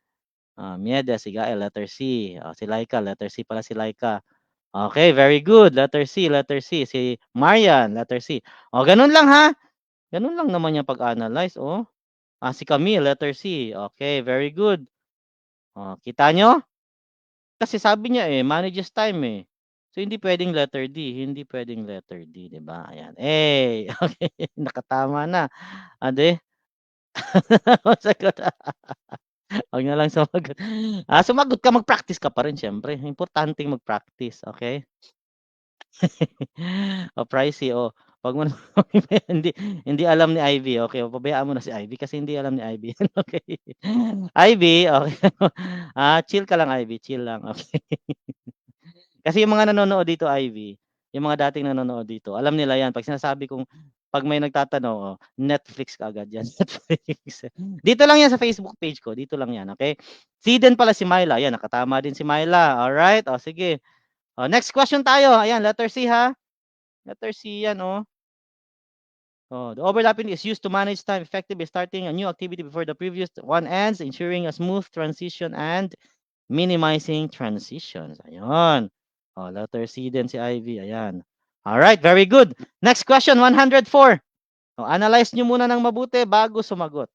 Miedes, si Gael letter C. Si Laika letter C pala si Laika. Okay, very good. Letter C, letter C. Si Marian, letter C. Ganun lang ha. Ganun lang naman yung pag-analyze, oh. Si Camille, letter C. Okay, very good. Kita nyo? Kasi sabi niya eh, manages time eh. So hindi pwedeng letter D, hindi pwedeng letter D, 'di ba? Ayan. Okay, nakatama na. 'Di? Sagot. Wag na lang sumagot. Sumagot ka, mag-practice ka pa rin siyempre. Importanteng mag-practice, okay? Pricey, 'wag mo na hindi hindi alam ni Ivy, okey, pabayaan mo na si Ivy kasi hindi alam ni Ivy yan, okey. Ivy, okey, chill ka lang Ivy, chill lang, okey. Kasi yung mga nanonood dito Ivy, Yung mga dating nanonood dito, alam nila yan. Pag sinasabi kong, pag may nagtatanong, Netflix kaagad yan. Netflix. Dito lang yan sa Facebook page ko. Dito lang yan, okay? Si din pala si Myla. Yan, nakatama din si Myla. Alright? O, sige. O, next question tayo. Ayan, letter C ha. Letter C yan, oh. Oh, the overlapping is used to manage time effectively, starting a new activity before the previous one ends, ensuring a smooth transition and minimizing transitions. Ayun. Oh, letter C din si Ivy. Ayan. All right, very good. Next question, 104. Oh, analyze nyo muna ng mabuti bago sumagot.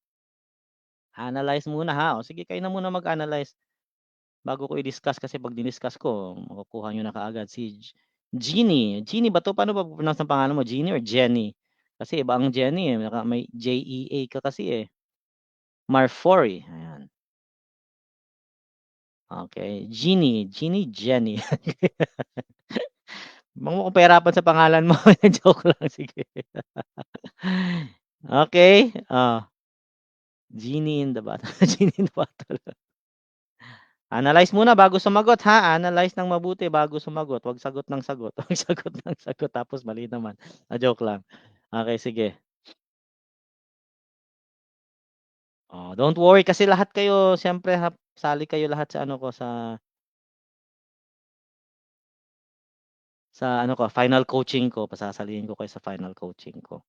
Analyze muna ha. O, sige, kayo na muna mag-analyze bago ko i-discuss kasi pag diniscuss ko, makukuha nyo na kaagad si Jeannie. Jeannie ba to? Paano ba pronounce ang pangalan mo? Jeannie or Jenny? Kasi iba ang Jenny eh. May J-E-A ka kasi eh. Marfori. Ayan. Okay. Jeannie. Jenny. Huwag mo pahirapan sa pangalan mo. Joke lang. Sige. Okay. Genie in the bottle. Genie in the bottle. Analyze muna bago sumagot ha. Analyze ng mabuti bago sumagot. Huwag sagot ng sagot. Huwag sagot ng sagot tapos mali naman. Joke lang. Okay, sige. Oh, don't worry kasi lahat kayo, siyempre sali kayo lahat sa ano ko sa ano ko, final coaching ko. Pasasalihin ko kayo sa final coaching ko.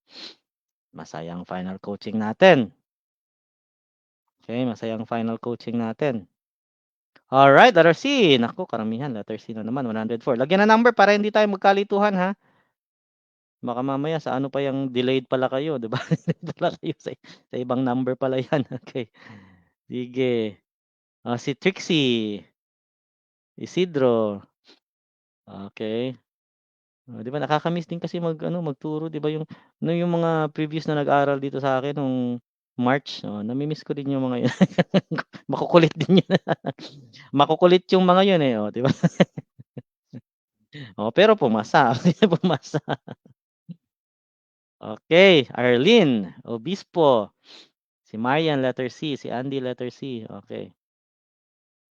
Masayang final coaching natin. Okay, masayang final coaching natin. Alright, letter C. Naku, karamihan. Letter C na naman, 104. Lagyan na number para hindi tayo magkalituhan ha. Baka mamaya sa ano pa yung delayed pala kayo, 'di ba? Delayed pala kayo sa ibang number pala 'yan. Okay. Sige. Si Trixie, Isidro. Okay. 'Di ba nakaka-miss din kasi magturo, 'di ba yung mga previous na nag-aral dito sa akin nung March, nami-miss ko din yung mga 'yun. Makukulit din 'yun. Makukulit yung mga 'yun eh, 'di ba? Pero pumasa, pumasa. Okay, Arlene Obispo. Si Marian, letter C. Si Andy, letter C. Okay.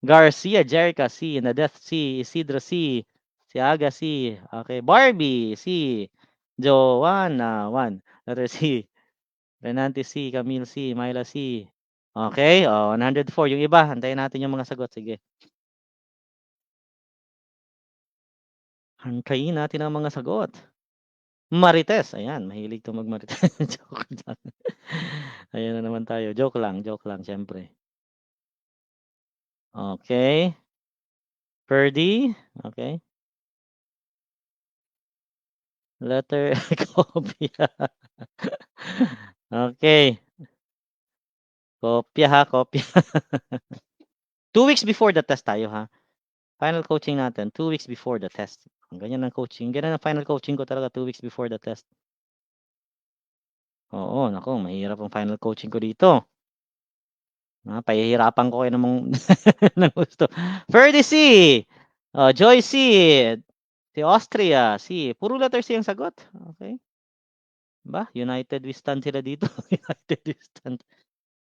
Garcia, Jerica, C. Nadeth, C. Isidro, C. Si Aga, C. Okay. Barbie, C. Joanna, 1. Letter C. Renante, C. Camille, C. Myla, C. Okay. 104. Yung iba, antayin natin yung mga sagot. Sige. Antayin natin ang mga sagot. Marites. Ayan, mahilig to mag-Marites. Joke lang. Ayan na naman tayo. Joke lang, syempre. Okay. Ferdy. Okay. Letter kopya. Okay. Kopya ha, kopya. 2 weeks before the test tayo ha. Final coaching natin, 2 weeks before the test. Ganyan ang coaching. Ganyan ang final coaching ko talaga, 2 weeks before the test. Oo, naku, mahirap ang final coaching ko dito. Pahihirapan ko kayo ng gusto. Ferdy C. Joy C. Si Austria C. Puro letter C ang sagot. Okay. Ba, United we stand sila dito. United we stand.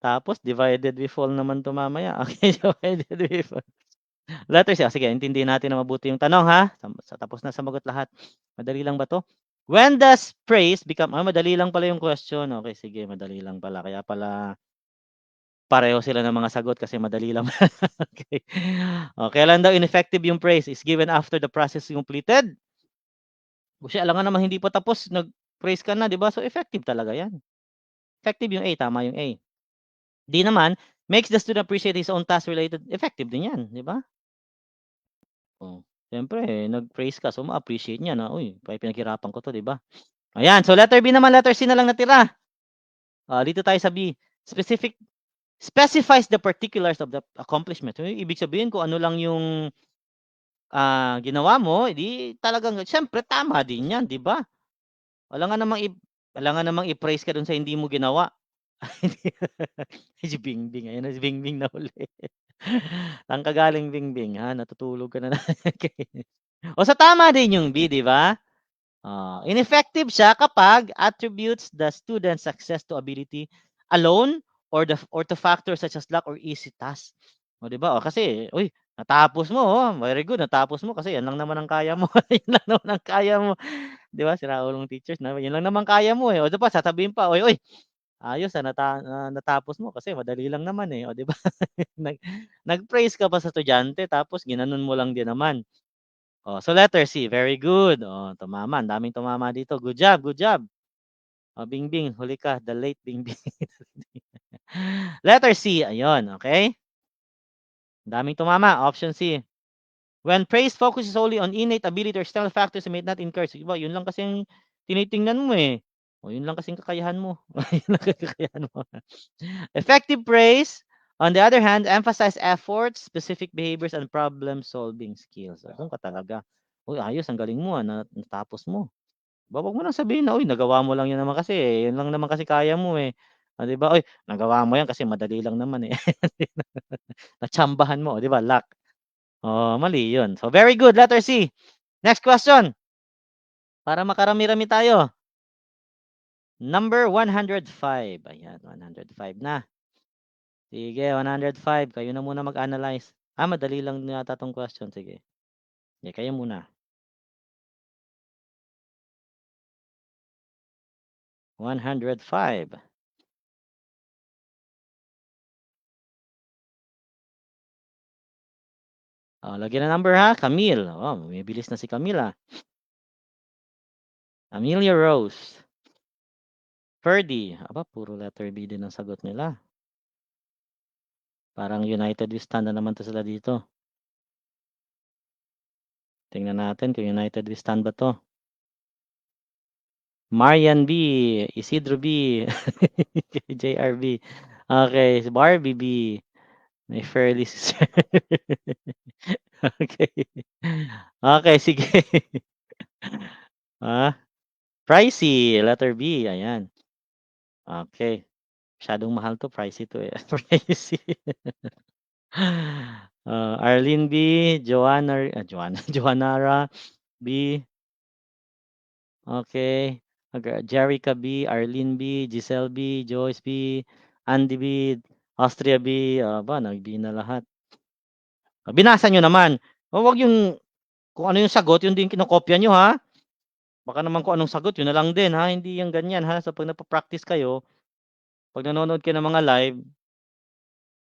Tapos divided we fall naman 'to mamaya. Okay, divided we fall. Letter C. Sige, intindihin natin na mabuti yung tanong ha. Tapos na sumagot lahat. Madali lang ba 'to? When does praise become madali lang pala yung question. Okay, sige, madali lang pala. Kaya pala pareho sila ng mga sagot kasi madali lang. Okay. Kailan daw ineffective yung praise is given after the process is completed? Kasi alangan naman hindi pa tapos, nag-praise ka na, 'di ba? So effective talaga 'yan. Effective yung A, tama yung A. D naman, makes the student appreciate his own task related, effective din 'yan, 'di ba? Siyempre nag-praise ka, so ma-appreciate niya na, "Uy, pinaghirapan ko 'to," 'di ba? Ayan, so letter B naman, letter C na lang natira. Dito tayo sa B. Specifies the particulars of the accomplishment. So, ibig sabihin kung ano lang yung ginawa mo, edi talagang siyempre tama din 'yan, 'di ba? Wala nga namang i-praise ka dun sa hindi mo ginawa. Si Bingbing, ayan na si Bingbing nahuli. Saan ka galing Bingbing, natutulog ka na sa tama din yung B, 'di ba? Ineffective siya kapag attributes the student's success to ability alone or to factors such as luck or easy task. 'Di ba? Kasi, uy, Natapos mo, oh, very good natapos mo kasi 'yan lang naman ang kaya mo, 'yan lang naman ang kaya mo. 'Di ba, sira ulong teachers na 'yan lang naman kaya mo, eh, o 'di ba sasabihin pa, "Uy, uy, ayos, natapos mo kasi madali lang naman, eh." O 'di ba? Nag nag-praise ka pa sa estudyante tapos ginanon mo lang din naman. Oh, so letter C, very good. Oh, tumama, ang daming tumama dito. Good job, good job. Oh, Bingbing, huli ka, the late Bingbing. Letter C, ayun, okey. Ang daming tumama, option C. When praise focuses solely on innate ability or external factors that may not encourage, iba yun lang kasi ang tinitingnan mo, eh. Oh, yun lang kasing kakayahan mo. Yun lang kakayahan mo. Effective praise, on the other hand, emphasize efforts, specific behaviors, and problem-solving skills. Oh, dun ka talaga. Uy, ayos ang galing mo, natapos mo. 'Wag mo lang sabihin na, "Uy, nagawa mo lang 'yan naman kasi, eh, yun lang naman kasi kaya mo, eh." Oh, 'di ba? "Uy, nagawa mo 'yan kasi madali lang naman, eh." Natsambahan mo, 'di ba, luck. Oo, mali yun. So, very good, letter C. Next question, para makarami-rami tayo. Number 105, ayan, 105 na. Sige, 105, kayo na muna mag-analyze. Madali lang yata 'tong question, sige. Sige, kayo muna. 105. Oh, lagyan ng number ha, Camille. Oh, bumibilis na si Camille, ah. Amelia Rose. Ferdy, aba puro letter B din ang sagot nila. Parang United We Stand na naman 'to sila dito. Tingnan natin kung United We Stand ba 'to. Marian B, Isidro B, JR B. Okay, si Barbie B, may Fairly Sister. Okay. Okay, sige. Ah, Pricey, letter B, ayan. Okay. Masyadong mahal 'to, pricey 'to, eh, pricey. Arlene B, Joannara B, okey. Jerica B, Arlene B, Giselle B, Joyce B, Andy B, Austria B, aba nag-B na lahat. Binasa niyo naman. Wag yung kung ano yung sagot yun din kinokopya niyo, ha? Baka naman kung anong sagot yun na lang din, ha? Hindi yung ganyan, ha? So 'pag nagpa-practice kayo, 'pag nanonood kayo ng mga live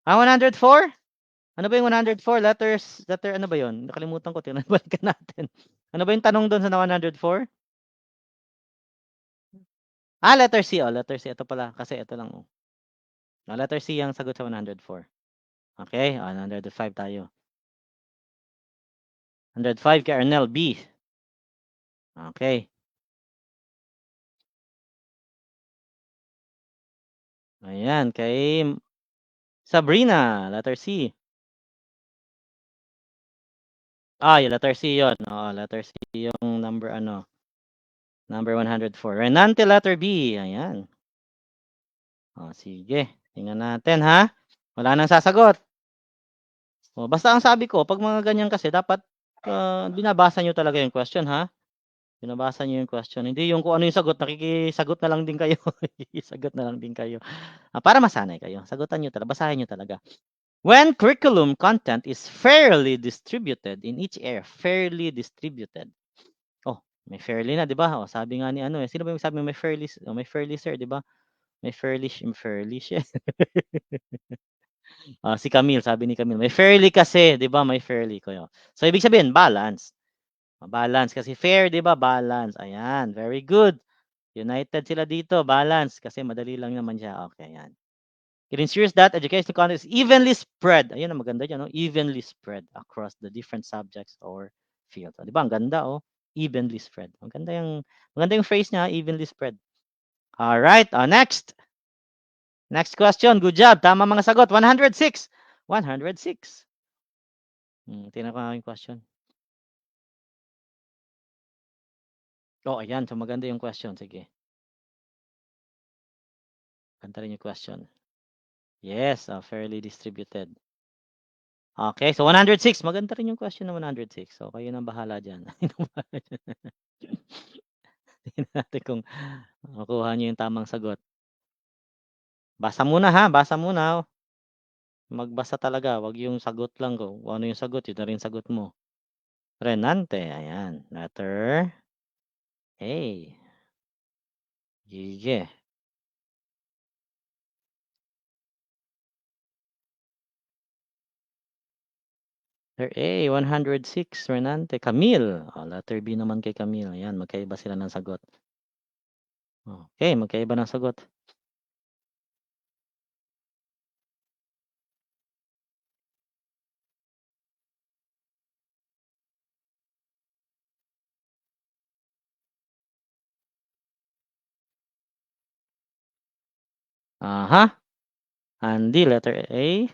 104? Ano ba yung 104 letter ano ba yun? Nakalimutan ko, balikan natin. Ano ba yung tanong dun sa 104? Letter C, letter C. Ito pala, kasi ito lang, oh. Letter C ang sagot sa 104. Okay, 105 tayo. 105 kay Arnel B. Okay. Ayan, kay Sabrina, letter C. Yung letter C yun. Oo, letter C yung number 104. Renante, letter B. Ayan. Sige. Tingnan natin, ha. Wala nang sasagot. Basta ang sabi ko 'pag mga ganyan kasi dapat, binabasa niyo talaga yung question, ha. Binabasa niyo yung question, hindi yung kung ano yung sagot nakikisagot na lang din kayo, sakikisagot na lang din kayo. Para masanay kayo, sagutan niyo basahin niyo talaga. When curriculum content is fairly distributed in each area, fairly distributed. May fairly na, 'di ba? Sabi nga ni ano, eh, sino ba yung sabi may fairly sir, 'di ba? May fairly siya. Si Camille, sabi ni Camille, "May fairly kasi, 'di ba, may fairly kayo." So ibig sabihin balance. Balance kasi fair, 'di ba, balance. Ayan, very good. United sila dito, balance kasi madali lang naman siya. Okay, ayan. It ensures that educational content is evenly spread. Ayun ang maganda diyan, no? Evenly spread across the different subjects or fields. 'Di ba, ang ganda, oh. Evenly spread. Maganda yung phrase niya, evenly spread. All right, next. Next question. Good job. Tama mga sagot. 106. 106. Tingnan ko nga yung question. Ayan. So maganda yung question. Sige. Ganda rin yung question. Yes, fairly distributed. Okay, so 106. Maganda rin yung question na 106. So kayo nang bahala diyan. Tingnan natin kung makuha niyo yung tamang sagot. Basa muna ha, basa muna. Magbasa talaga, 'wag yung sagot lang kung ano yung sagot, yun na rin sagot mo. Renante, ayan, letter A. Sige. Letter A, 106 Renante. Camille, letter B naman kay Camille, ayan magkaiba sila ng sagot. Okey, magkaiba ng sagot. Aha, Andy, letter A.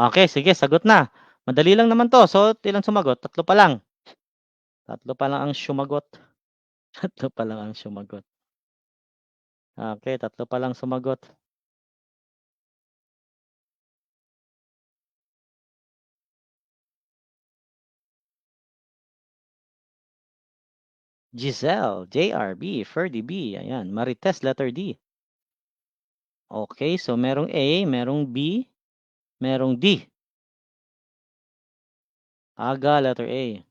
Okey, sige sagot na. Madali lang naman 'to, so ilang sumagot? 3 pa lang. 3 pa lang ang sumagot. 3 pa lang ang sumagot. Okey, 3 pa lang sumagot. Giselle, JRB, Ferdy B, ayan. Marites, letter D. Okey, so merong A, merong B, merong D. Aga, letter A.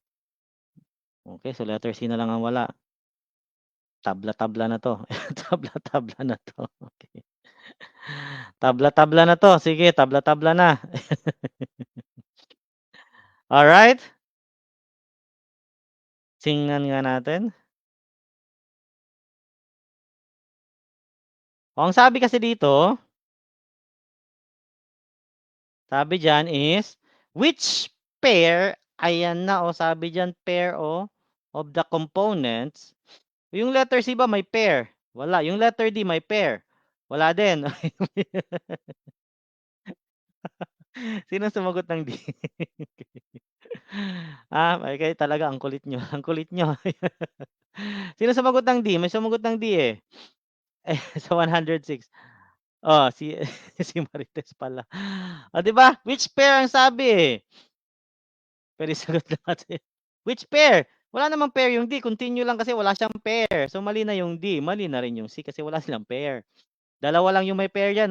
Okey, so letter C na lang ang wala. Tabla-tabla na 'to. Tabla-tabla na 'to, okey. Tabla-tabla na 'to, sige tabla-tabla na. Alright, tingnan nga natin. Ang sabi kasi dito, sabi diyan is, which pair ayan na, sabi diyan pair, of the components. Yung letter C ba may pair? Wala. Yung letter D may pair? Wala din. Sinong sumagot ng D? Kayo talaga ang kulit niyo, ang kulit niyo. Sino sumagot ng D? May sumagot ng D, eh. Sa 106. Si si Marites pala. 'Di ba? Which pair ang sabi, eh. Pero sagot natin. Which pair? Wala namang pair yung D, continue lang kasi wala siyang pair. So mali na yung D, mali na rin yung C kasi wala silang pair. Dalawa lang yung may pair diyan,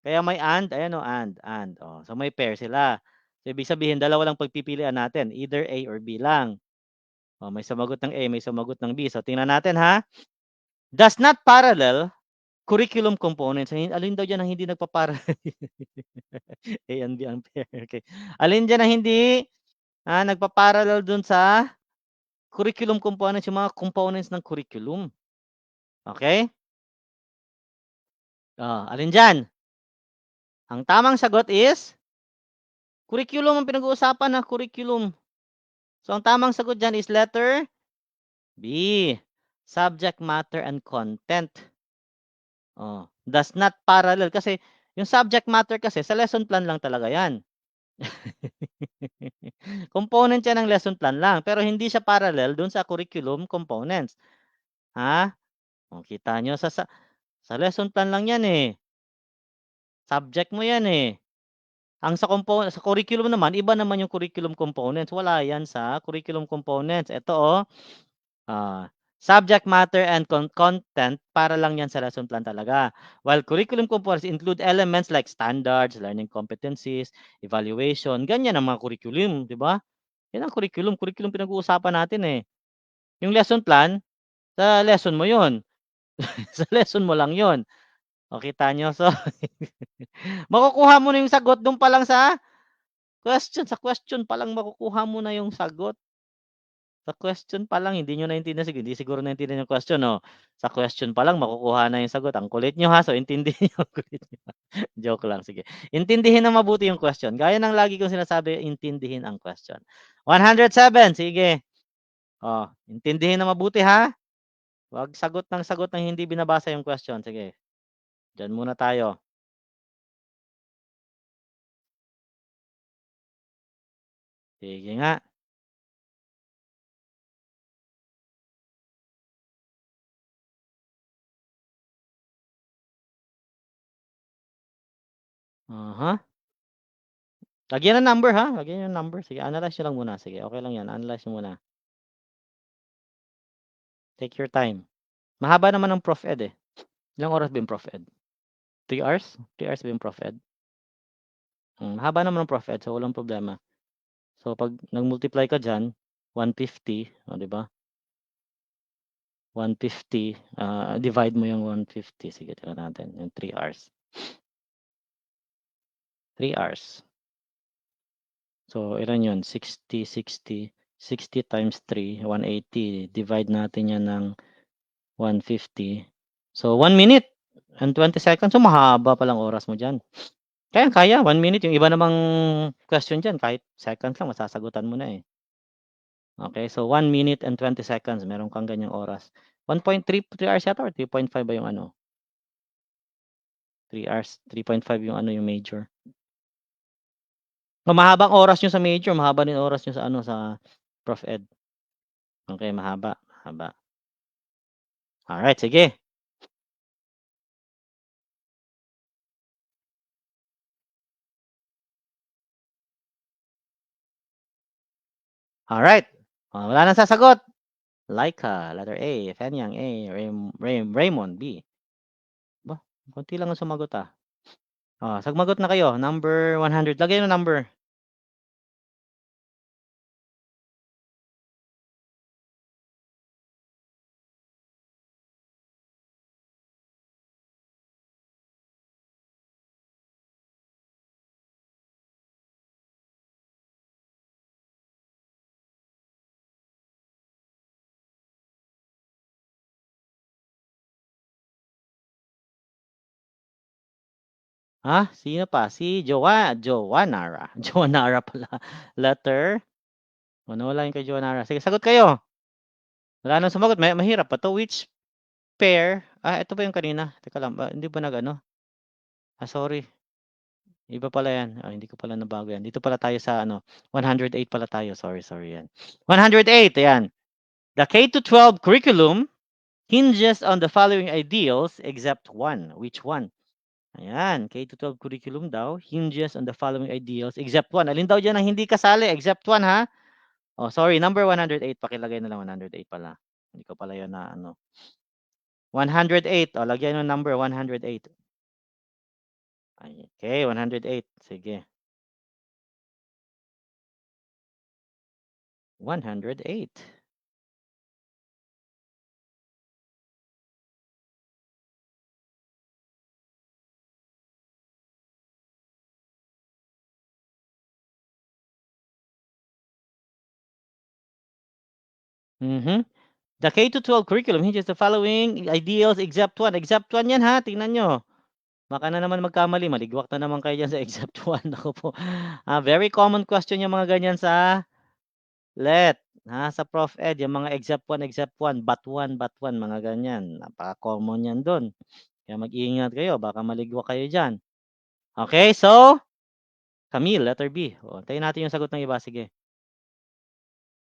kaya may and, ayan, and. So may pair sila. So ibig sabihin dalawa lang pagpipilian natin, either A or B lang. May sumagot ng A, may sumagot ng B. So tingnan natin, ha. Does not parallel curriculum components. Alin daw diyan ang hindi nagpa-parallel? A and B ang pair, okey. Alin diyan ang hindi, nagpa-parallel dun sa curriculum components, yung mga components ng curriculum, okey? Alin diyan? Ang tamang sagot is curriculum ang pinag-uusapan, curriculum. So ang tamang sagot diyan is letter B, subject matter and content. Does not parallel kasi yung subject matter kasi sa lesson plan lang talaga 'yan. Component 'yan ng lesson plan lang, pero hindi siya parallel dun sa curriculum components, ha? Kita niyo sa lesson plan lang 'yan, eh, subject mo 'yan, eh. Sa curriculum naman, iba naman yung curriculum components, wala 'yan sa curriculum components. Ito, subject matter and content para lang 'yan sa lesson plan talaga. While curriculum components include elements like standards, learning competencies, evaluation, ganyan ang mga curriculum, 'di ba? 'Yan ang curriculum, curriculum pinag-uusapan natin, eh. Yung lesson plan, sa lesson mo 'yun, sa lesson mo lang 'yun. Kita niyo? So, makukuha mo na yung sagot dun pa lang sa question pa lang makukuha mo na yung sagot. Sa question pa lang hindi niyo naintindihan, hindi siguro naintindihan yung question, 'no? Sa question pa lang makukuha na yung sagot. Ang kulit niyo, ha, so intindihin niyo ang kulit niyo. Joke lang, sige. Intindihin ng mabuti yung question. Gaya ng lagi kong sinasabi, intindihin ang question. 107, sige. Intindihin ng mabuti, ha. Wag sagot ng hindi binabasa yung question. Sige, diyan muna tayo. Sige nga. Uh-huh. Lagyan ng number, ha, lagyan niyo ng number. Sige, analyze niyo lang muna. Sige, okey lang 'yan, analyze niyo muna. Take your time. Mahaba naman ang Prof Ed, eh. Ilang oras ba yung Prof Ed? 3 hours? 3 hours ba yung Prof Ed? Mahaba naman ang Prof. Ed, so walang problema. So 'pag nag-multiply ka diyan, 150, oh, 'di ba? 150, divide mo yung 150, sige tignan natin, yung 3 hours. 3 hours. So ilan yun, 60, 60, 60 times 3, 180, divide natin yan ng 150. So 1 minute and 20 seconds, so mahaba palang oras mo diyan. Kayang-kaya 1 minute, yung iba namang question diyan kahit seconds lang masasagutan mo na, eh. Okey, so 1 minute and 20 seconds meron kang ganyang oras. 3 hours yata or 3.5 ba yung ano, 3 hours, 3.5 yung ano, yung major. Mahabang oras yung sa major, mahaba din oras yung sa ano, sa Prof. Ed. Okey, mahaba, mahaba. Alright, sige. Alright, wala nang sasagot. Laika, letter A, Fenyang A, Raymond B. Ba, konti lang ang sumagot, ah. Sumagot na kayo, number 100, lagay ng number. Sino pa? Si Joanara. Joanara pala. Letter, nawala yung kay Joanara. Sige, sagot kayo. Wala nang sumagot, mahirap pa 'to. Which pair, ito ba yung kanina? Teka lang, hindi ba nag-ano? Sorry, iba pala 'yan. Hindi ko pala nabago 'yan. Dito pala tayo sa ano, 108 pala tayo. Sorry, 'yan. 108, ayan. The K-12 curriculum hinges on the following ideals except one. Which one? Ayan, K-12 curriculum daw hinges on the following ideals except one. Alin daw diyan ang hindi kasali except one, ha? Sorry, number 108, pakilagay na lang 108 pala. Hindi ko pala 'yun na ano. 108, lagyan ng number 108. Okay, 108. Sige. 108. Mhm. The K-12 curriculum hinges the following ideals except one. Except one 'yan, ha, tingnan niyo. Baka na naman magkamali, maligwak na naman kayo diyan sa except one. Naku po. Very common question yung mga ganyan sa LET, sa Prof. Ed, yung mga except one, but one, mga ganyan. Napaka-common yan do'n. Kaya mag-ingat kayo, baka maligwak kayo diyan. Okay, so Camille, letter B. Antayin natin yung sagot ng iba, sige.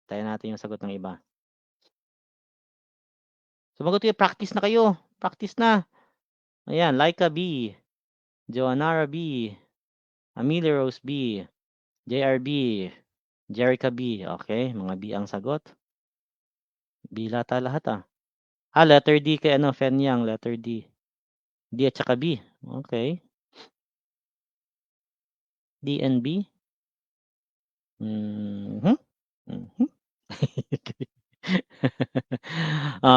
Antayin natin yung sagot ng iba. Sumagot kayo, practice na kayo. Practice na. Ayan, Laika B, Joanara B, Amelia Rose B, JR B, Jerica B. Okay, mga B ang sagot. B lata lahat, letter D kay ano, Fenyang, letter D. D at saka B. Okay. D and B. Mhm. Mhm.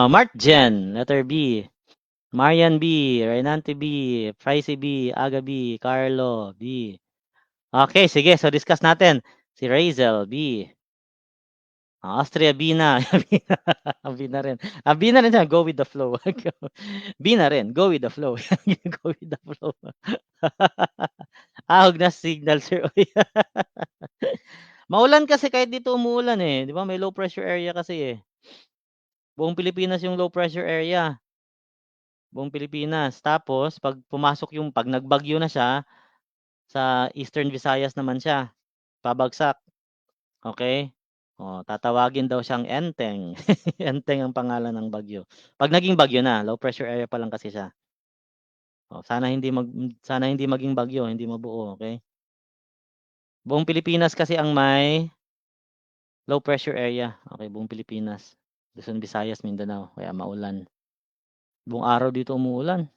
Mark Jen, letter B. Marian B, Renante B, Pricey B, Aga B, Carlo B. Okay, sige. So discuss natin. Si Razel B. Austria B na. B na rin. B na rin siya. Go with the flow. B na rin. Go with the flow. Go with the flow. Huwag na signal, sir. Maulan kasi kahit dito umuulan, eh. 'Di ba may low pressure area kasi, eh. Buong Pilipinas yung low pressure area. Buong Pilipinas. Tapos 'pag nagbagyo na siya, sa Eastern Visayas naman siya, babagsak, okey? Tatawagin daw siyang Enteng. Enteng ang pangalan ng bagyo. 'Pag naging bagyo na, low pressure area pa lang kasi siya. Sana hindi maging bagyo, hindi mabuo, okey? Buong Pilipinas kasi ang may low pressure area, okey, buong Pilipinas. Luzon, Visayas, Mindanao, kaya maulan. Buong araw dito umuulan.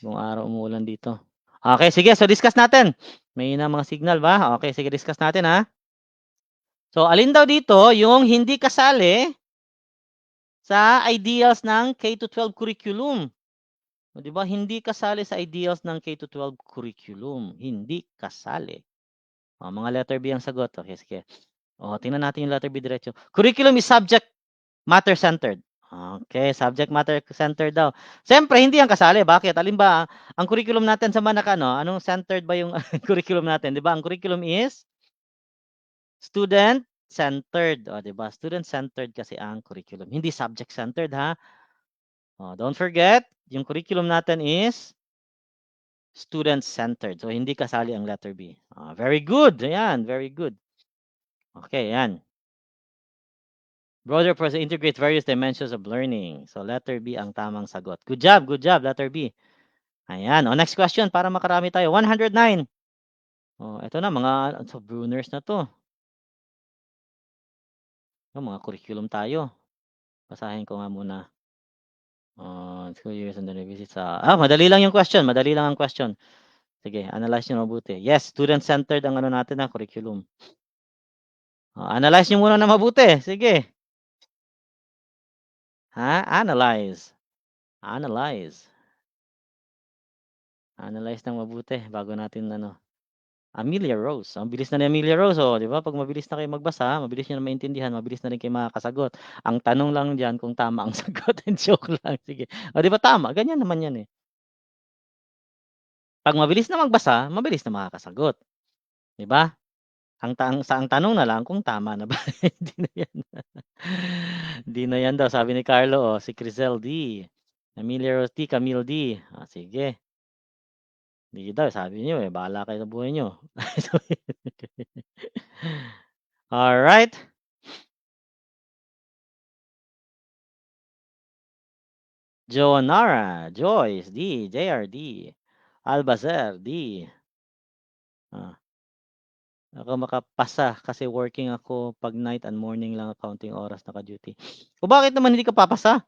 Buong araw umuulan dito. Okay, sige. So, discuss natin. May na mga signal ba? Okay, sige, discuss natin, ha? So, alin daw dito yung hindi kasali sa ideals ng K-12 curriculum? O, 'di ba, hindi kasali sa ideals ng K-12 curriculum. Hindi kasali. O, mga letter B ang sagot. Okay, sige. O, tingnan natin yung letter B diretso. Curriculum is subject matter centered. Okay, subject matter centered daw. Siyempre, hindi yan kasali. Bakit? Alin ba, ang curriculum natin sa Manaka, no? Anong centered ba yung curriculum natin? 'Di ba? Ang curriculum is student centered. O, 'di ba? Student centered kasi ang curriculum. Hindi subject centered, ha? O, don't forget, yung curriculum natin is student centered. So, hindi kasali ang letter B. Very good. Ayan, very good. Okay, ayan. Broader process integrates various dimensions of learning. So, letter B ang tamang sagot. Good job, letter B. Ayan. O, next question para makarami tayo. 109. O, ito na, mga so, Bruners na to. O, mga curriculum tayo. Basahin ko nga muna. 2 years and then revisit sa... madali lang yung question. Madali lang ang question. Sige, analyze nyo mabuti. Yes, student-centered ang ano natin na curriculum. Analyze nyo muna na mabuti. Sige. Analyze. Analyze. Analyze ng mabuti bago natin ano. Amelia Rose. Ang bilis na ni Amelia Rose, oh, 'di ba? Pag mabilis na kayo magbasa, mabilis niyo na maintindihan, mabilis na rin kayo makakasagot. Ang tanong lang diyan kung tama ang sagot. Joke lang, sige. O, 'di ba tama? Ganyan naman 'yan, eh. Pag mabilis na magbasa, mabilis na makakasagot, 'di ba? Ang tanong na lang kung tama na ba. Hindi na 'yan. Hindi na 'yan daw, sabi ni Carlo, oh, si Crisel D. Amelia Rose D, Camille D. Sige. Hindi daw, sabi niyo, eh, bahala kayo sa buhay niyo. Alright. Joanara, Joyce D, JRD, Albazer D. Ako makapasa kasi working ako pag night and morning lang accounting oras naka-duty. O bakit naman hindi ka papasa?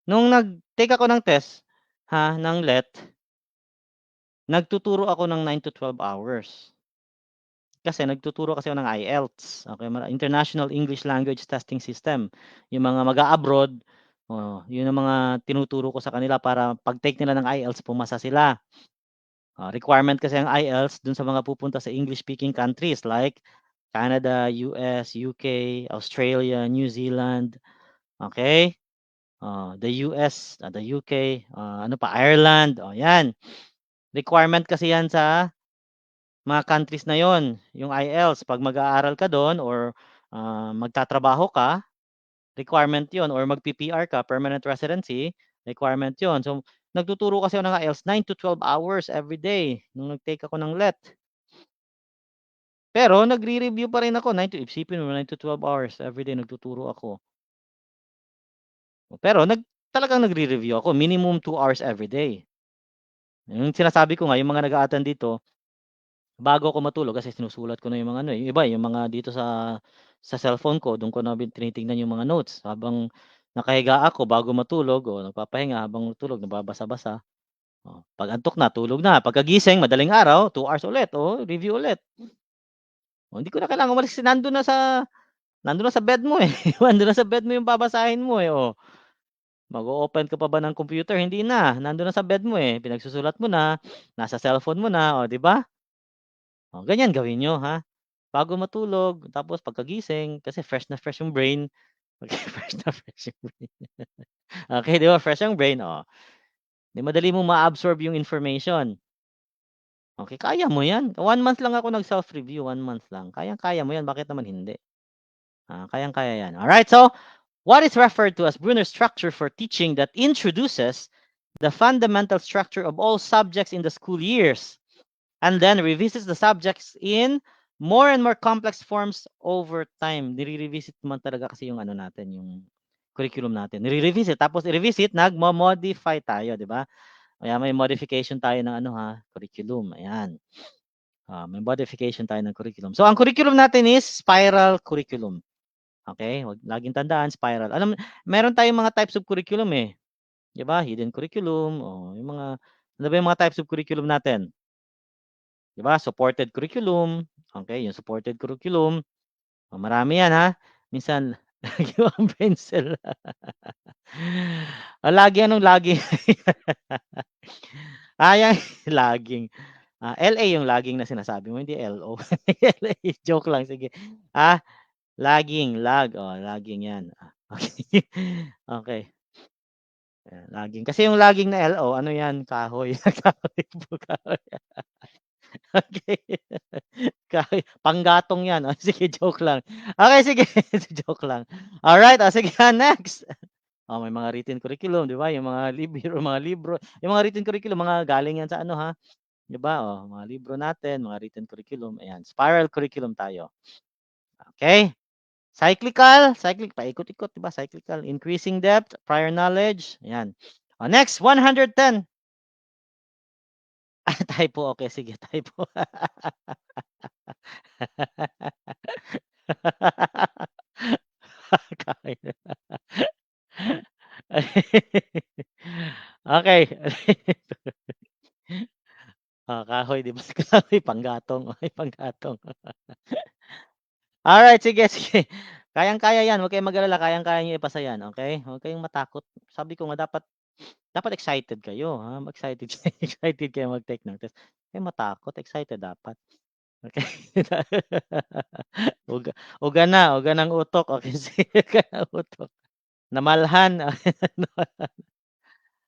Nung nag-take ako ng test, ng LET, nagtuturo ako ng 9 to 12 hours. Kasi nagtuturo kasi ako ng IELTS, okay, International English Language Testing System. Yung mga mag-a-abroad, yun ang mga tinuturo ko sa kanila para pag-take nila ng IELTS, pumasa sila. Requirement kasi ang IELTS dun sa mga pupunta sa English-speaking countries like Canada, US, UK, Australia, New Zealand, okay? The US, the UK, ano pa, Ireland, yan. Requirement kasi yan sa mga countries na yon, yung IELTS. Pag mag-aaral ka doon or magtatrabaho ka, requirement yon, or mag-PPR ka, permanent residency, requirement yon. So, nagtuturo kasi ako ng IELTS 9 to 12 hours every day nung nag-take ako ng LET. Pero nagre-review pa rin ako, isipin mo 9 to 12 hours every day nagtuturo ako. Pero talagang nagre-review ako, minimum 2 hours every day. Yung sinasabi ko nga, yung mga nag-a-attend dito, bago ako matulog kasi sinusulat ko na yung mga ano, yung iba yung mga dito sa cellphone ko, do'n ko na tinitingnan yung mga notes habang nakahiga ako bago matulog o nagpapahinga habang matulog nababasa-basa. 'Pag antok na, tulog na. Pagkagising madaling araw, 2 hours ulit, review ulit. Hindi ko na kailangan umalis kasi nando'n na sa bed mo, eh. Nando'n na sa bed mo yung babasahin mo, eh, Mag-o-open ka pa ba ng computer? Hindi na, nando'n na sa bed mo, eh. Pinagsusulat mo na, nasa cellphone mo na, 'di ba? Ganyan gawin niyo, ha? Bago matulog, tapos pagkagising kasi fresh na fresh yung brain, fresh na fresh yung brain. Okay, 'di ba fresh ang brain, 'di madali mong ma-absorb yung information. Okay, kaya mo 'yan. 1 month lang ako nag-self-review, 1 month lang. Kayang-kaya mo 'yan, bakit naman hindi? Kayang-kaya 'yan. Alright, so what is referred to as Bruner structure for teaching that introduces the fundamental structure of all subjects in the school years and then revisits the subjects in more and more complex forms over time. Nire-revisit naman talaga kasi yung ano natin, yung curriculum natin. Nire-revisit, tapos i-revisit, nagmo-modify tayo, di ba? Kaya may modification tayo ng curriculum. Ayan. May modification tayo ng curriculum. So, ang curriculum natin is spiral curriculum. Okay? Huwag laging tandaan, spiral. Meron tayong mga types of curriculum, eh. Di ba? Hidden curriculum, yung mga Ano ba yung mga types of curriculum natin? 'Di ba, supported curriculum, okay, yung supported curriculum, marami yan, ha. Minsan lagi mo ang pencil. Lagi anong lagi? Yang laging, LA yung laging na sinasabi mo, hindi LO. LA, joke lang, sige. Laging, laging yan. Okay. Okey. Laging kasi yung laging na LO ano yan, kahoy, kahoy po, kahoy. Okey. Kahoy, panggatong yan. Sige, joke lang. Okay, sige, joke lang. Alright, sige, next. May mga written curriculum, 'di ba, yung mga libro, yung mga written curriculum mga galing yan sa ano, ha, 'di ba, mga libro natin, mga written curriculum, ayan. Spiral curriculum tayo. Okay. Cyclic paikot-ikot, 'di ba, cyclical, increasing depth, prior knowledge, ayan. Next, 110. Typo, okay, sige, typo. Kahoy. Okay. Kahoy, 'di ba, kahoy panggatong, okey, panggatong. Alright, sige, sige. Kayang-kaya yan, huwag kayong mag-alala, kayang-kaya niyo ipasa yan, okey? Huwag kayong matakot. Sabi ko nga dapat excited kayo, excited excited kayo mag-take ng test. Huwag kayong matakot, excited dapat, okey? Uga uga ng utok, okey, sige, uga ng utok. Namalhan,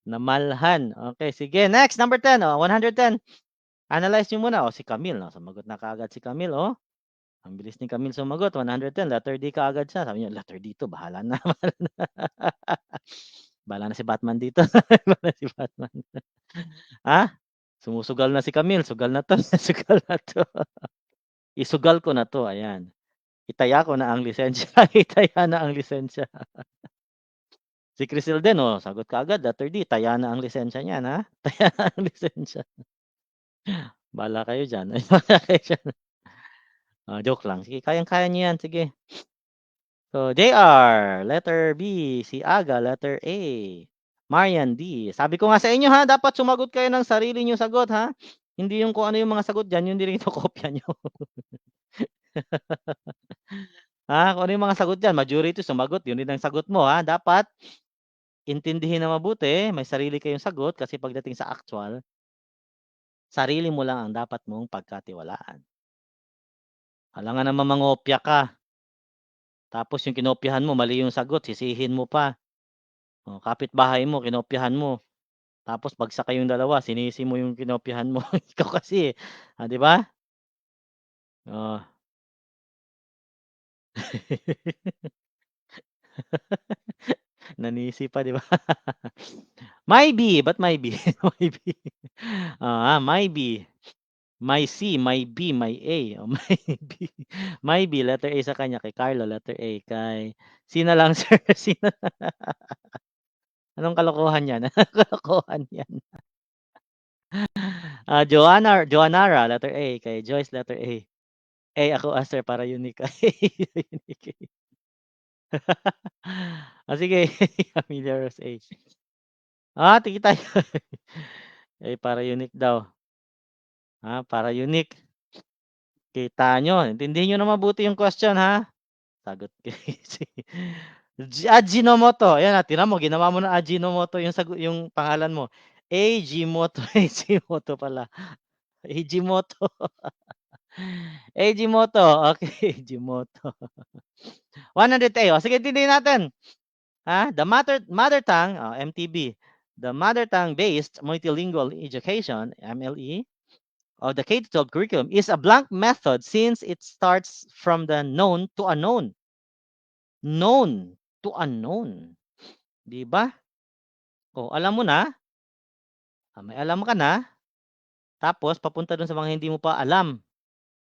namalhan, okey, sige, next, number 10, 110. Analyze niyo muna, si Camille, sumagot na kaagad si Camille, ang bilis ni Camille sumagot, 110, letter D kaagad siya. Sabi niya, "Letter D 'to, bahala na, bahala na." Bahala na si Batman dito, bahala na si Batman. Sumusugal na si Camille, sugal na 'to, sugal na 'to. Isugal ko na 'to, ayan. Itaya ko na ang lisensya, itaya na ang lisensya. Si Crisel din, sagot kaagad, letter D, taya na ang lisensya niyan, taya na ang lisensya. Bahala kayo diyan, bahala kayo diyan. Joke lang, sige, kayang-kaya niyo yan, sige. So, JR, letter B, si Aga, letter A, Marian, D. Sabi ko nga sa inyo, dapat sumagot kayo ng sarili niyong sagot, hindi yung kung ano yung mga sagot diyan, yun din kinokopya niyo. Kung ano yung mga sagot diyan, majority sumagot, yun din ang sagot mo, dapat intindihin na mabuti, may sarili kayong sagot kasi pagdating sa actual, sarili mo lang ang dapat mong pagkatiwalaan. Alangan naman mangopya ka, tapos yung kinopyahan mo mali yung sagot, sisihin mo pa. Kapitbahay mo kinopyahan mo, tapos bagsak kayong dalawa, sinisi mo yung kinopyahan mo, ikaw kasi, 'di ba? Oh. Nanisi pa, 'di ba? Maybe, ba't maybe? Maybe. Maybe, may C, may B, may A, maybe. Maybe, letter A sa kanya, kay Carlo letter A, kay C na lang sir, C na anong kalokohan 'yan? Anong kalokohan 'yan? Joannara, letter A, kay Joyce letter A. Ako, sir, para unique. Unique. Sige, familiar as A. Tingin tayo. Para unique daw. Para unique. Kita niyo, intindihin niyo na mabuti yung question, Sagot kay si Ajinomoto, ayan, tignan mo ginawa mo ng Ajinomoto yung pangalan mo. Ajimoto, Ajimoto pala. Ajimoto. Ajimoto, okey, Ajimoto. 100A, sige, intindihin natin. The mother tongue, MTB, the mother tongue based multilingual education, MLE, of the K-12 curriculum is a blank method since it starts from the known to unknown. Known to unknown, 'di ba? Alam mo na, may alam ka na, tapos papunta dun sa mga hindi mo pa alam,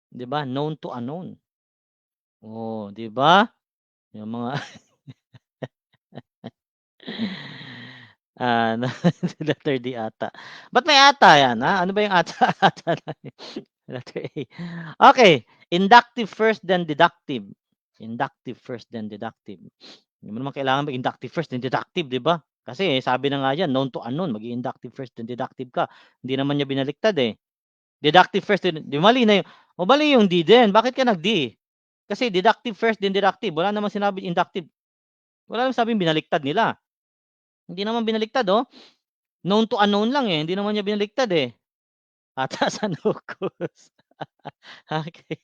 'di ba? Known to unknown. 'Di ba? Yung mga na letter D ata. Ba't may ata yan, Ano ba yung ata, ata na yun? Letter A. Okay, inductive first then deductive. Inductive first then deductive. Hindi mo naman kailangan mag-inductive first then deductive, 'di ba? Kasi sabi na nga diyan, known to unknown, mag-i-inductive first then deductive ka. Hindi naman niya binaliktad, eh. Deductive first then 'di mali na 'yung mali 'yung D din, bakit ka nag-D? Kasi deductive first then deductive, wala namang sinabing inductive. Wala namang sabing binaliktad nila. Hindi naman binaliktad, oh. Known to unknown lang, eh, hindi naman niya binaliktad, eh. Ata sa Nucos. Okey.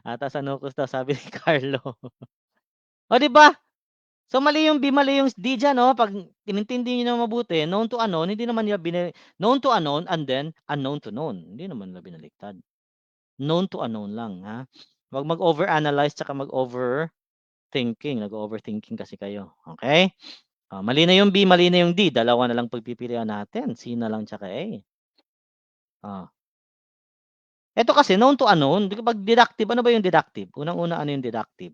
Ata sa Nucos daw sabi ni Carlo. Oh, 'di ba? So mali 'yung B, mali 'yung D diyan, oh, 'pag inintindi niyo ng mabuti, known to unknown, hindi naman nila known to unknown and then unknown to known, hindi naman nila binaliktad. Known to unknown lang, ha. Huwag mag-overanalyze tsaka mag-overthinking, nag-o-overthinking kasi kayo, okey? Oh, mali na 'yung B, mali na 'yung D, dalawa na lang pagpipilian natin, C na lang tsaka A. Oh. Eto kasi known to unknown, 'di ba 'pag deductive, ano ba 'yung deductive? Unang-una, ano 'yung deductive?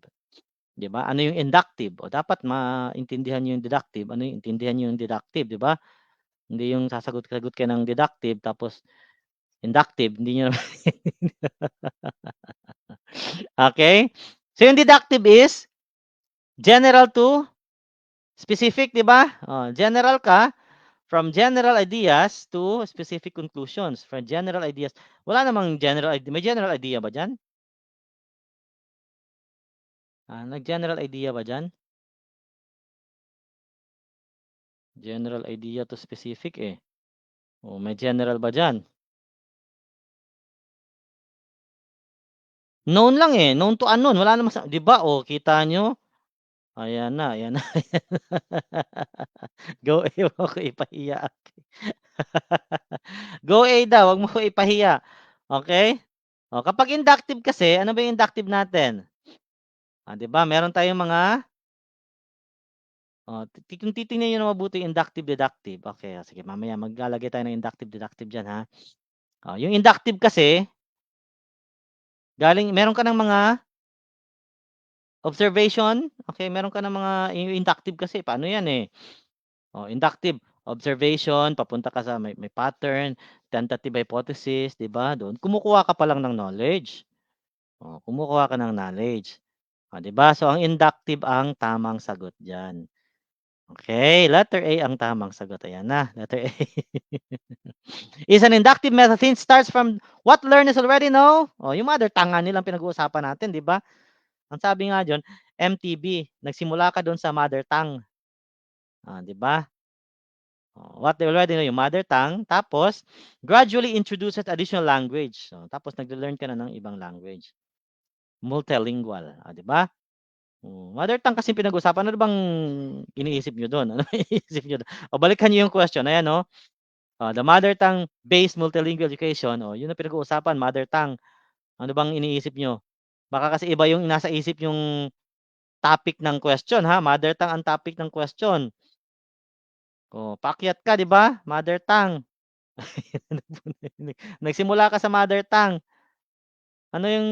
'Di ba? Ano 'yung inductive? O dapat maintindihan niyo 'yung deductive, ano 'yung intindihan niyo 'yung deductive, 'di ba? Hindi 'yung sasagot-sagot ka ng deductive tapos inductive hindi niyo naman okey? So 'yung deductive is general to specific, 'di ba? Oh, general ka, from general ideas to specific conclusions. From general ideas, wala namang general may general idea ba diyan? Nag-general idea ba diyan? General idea to specific, eh. Oh, may general ba diyan? Known lang, eh, known to unknown, wala namang 'di ba, oh, kita niyo? Ayan na, ayan na. Go A, wag mo ko ipahiya. Go A daw, wag mo ko ipahiya, okey? Oh, kapag inductive kasi, ano ba yung inductive natin? 'Di ba meron tayong mga kung titingnan niyo na mabuti yung inductive, deductive, okey, sige mamaya maglalagay tayo ng inductive, deductive diyan, ha. Yung inductive kasi, meron ka ng mga observation, okey, meron ka ng mga yung inductive kasi paano yan, eh. Inductive, observation, papunta ka sa may pattern, tentative hypothesis, 'di ba, doon kumukuha ka pa lang ng knowledge. Kumukuha ka ng knowledge. 'Di ba? So, ang inductive ang tamang sagot diyan. Okay, letter A ang tamang sagot, ayan na, letter A. Is an inductive method since starts from what learners already know. Yung mother tongue nga nilang pinag-uusapan natin, 'di ba? Ang sabi nga diyon, MTB, nagsimula ka do'n sa mother tongue, 'di ba? What they already know, yung mother tongue, tapos gradually introduces additional language. Tapos nagle-learn ka na ng ibang language. Multilingual, 'di ba? Mother tongue kasi pinag-usapan, ano bang iniisip niyo do'n? Ano iniisip niyo do'n? Balikan niyo yung question, ayan, the mother tongue based multilingual education, yun ang pinag-uusapan, mother tongue. Ano bang iniisip niyo? Baka kasi iba yung nasa isip yung topic ng question, ha, mother tongue ang topic ng question. Paakyat ka, 'di ba, mother tongue. Nagsimula ka sa mother tongue, ano yung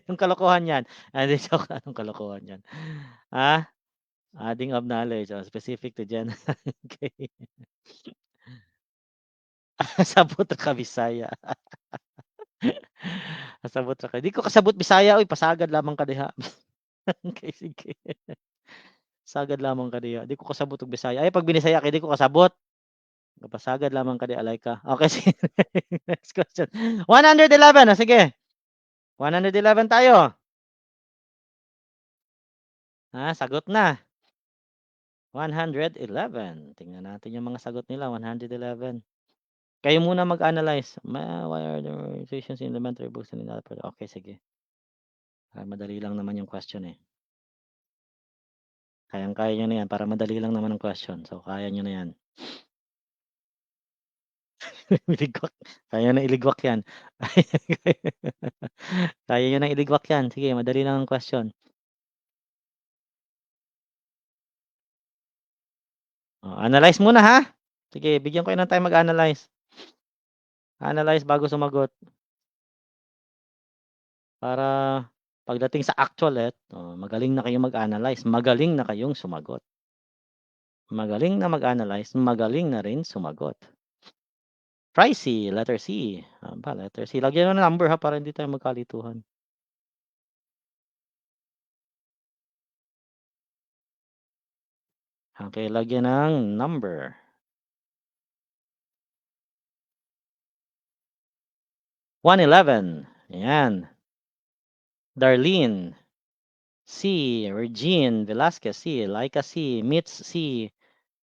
yung kalokohan niyan? Hindi, joke lang, anong kalokohan niyan? Ah, adding of knowledge, specific to general, okey. Sabot ka Bisaya. Kasabot ra ka, di ko kasabot Bisaya oy, pasagad lamang ka diha. Okey, sige. Sagad lamang ka diha, di ko kasabot og Bisaya, ay 'pag binisaya kay di ko kasabot. Pasagad lamang ka di alay ka. Okey, sige, next question. 111, sige. 111 tayo. Sagot na. 111, tingnan natin yung mga sagot nila, 111. Kayo muna mag-analyze. Why are the organizations in elementary books and in other okey, sige. Madali lang naman yung question, eh. Kayang-kaya niyo na yan, para madali lang naman ang question. So, kaya niyo na yan. Iligwak, kaya na iligwak yan. Kaya niyo ng iligwak yan. Sige, madali lang ang question. Analyze muna, ha. Sige, bigyan ko kayo ng time mag-analyze. Analyze bago sumagot. Para pagdating sa actual, magaling na kayong mag-analyze, magaling na kayong sumagot. Magaling na mag-analyze, magaling na rin sumagot. Try C, letter C. Letter C. Lagyan mo ng number, ha, para hindi tayo magkalituhan. Okay, lagyan ng number. 111. Ayan. Darlene. C. Regine Velasquez. C. Laika C. Mitz C.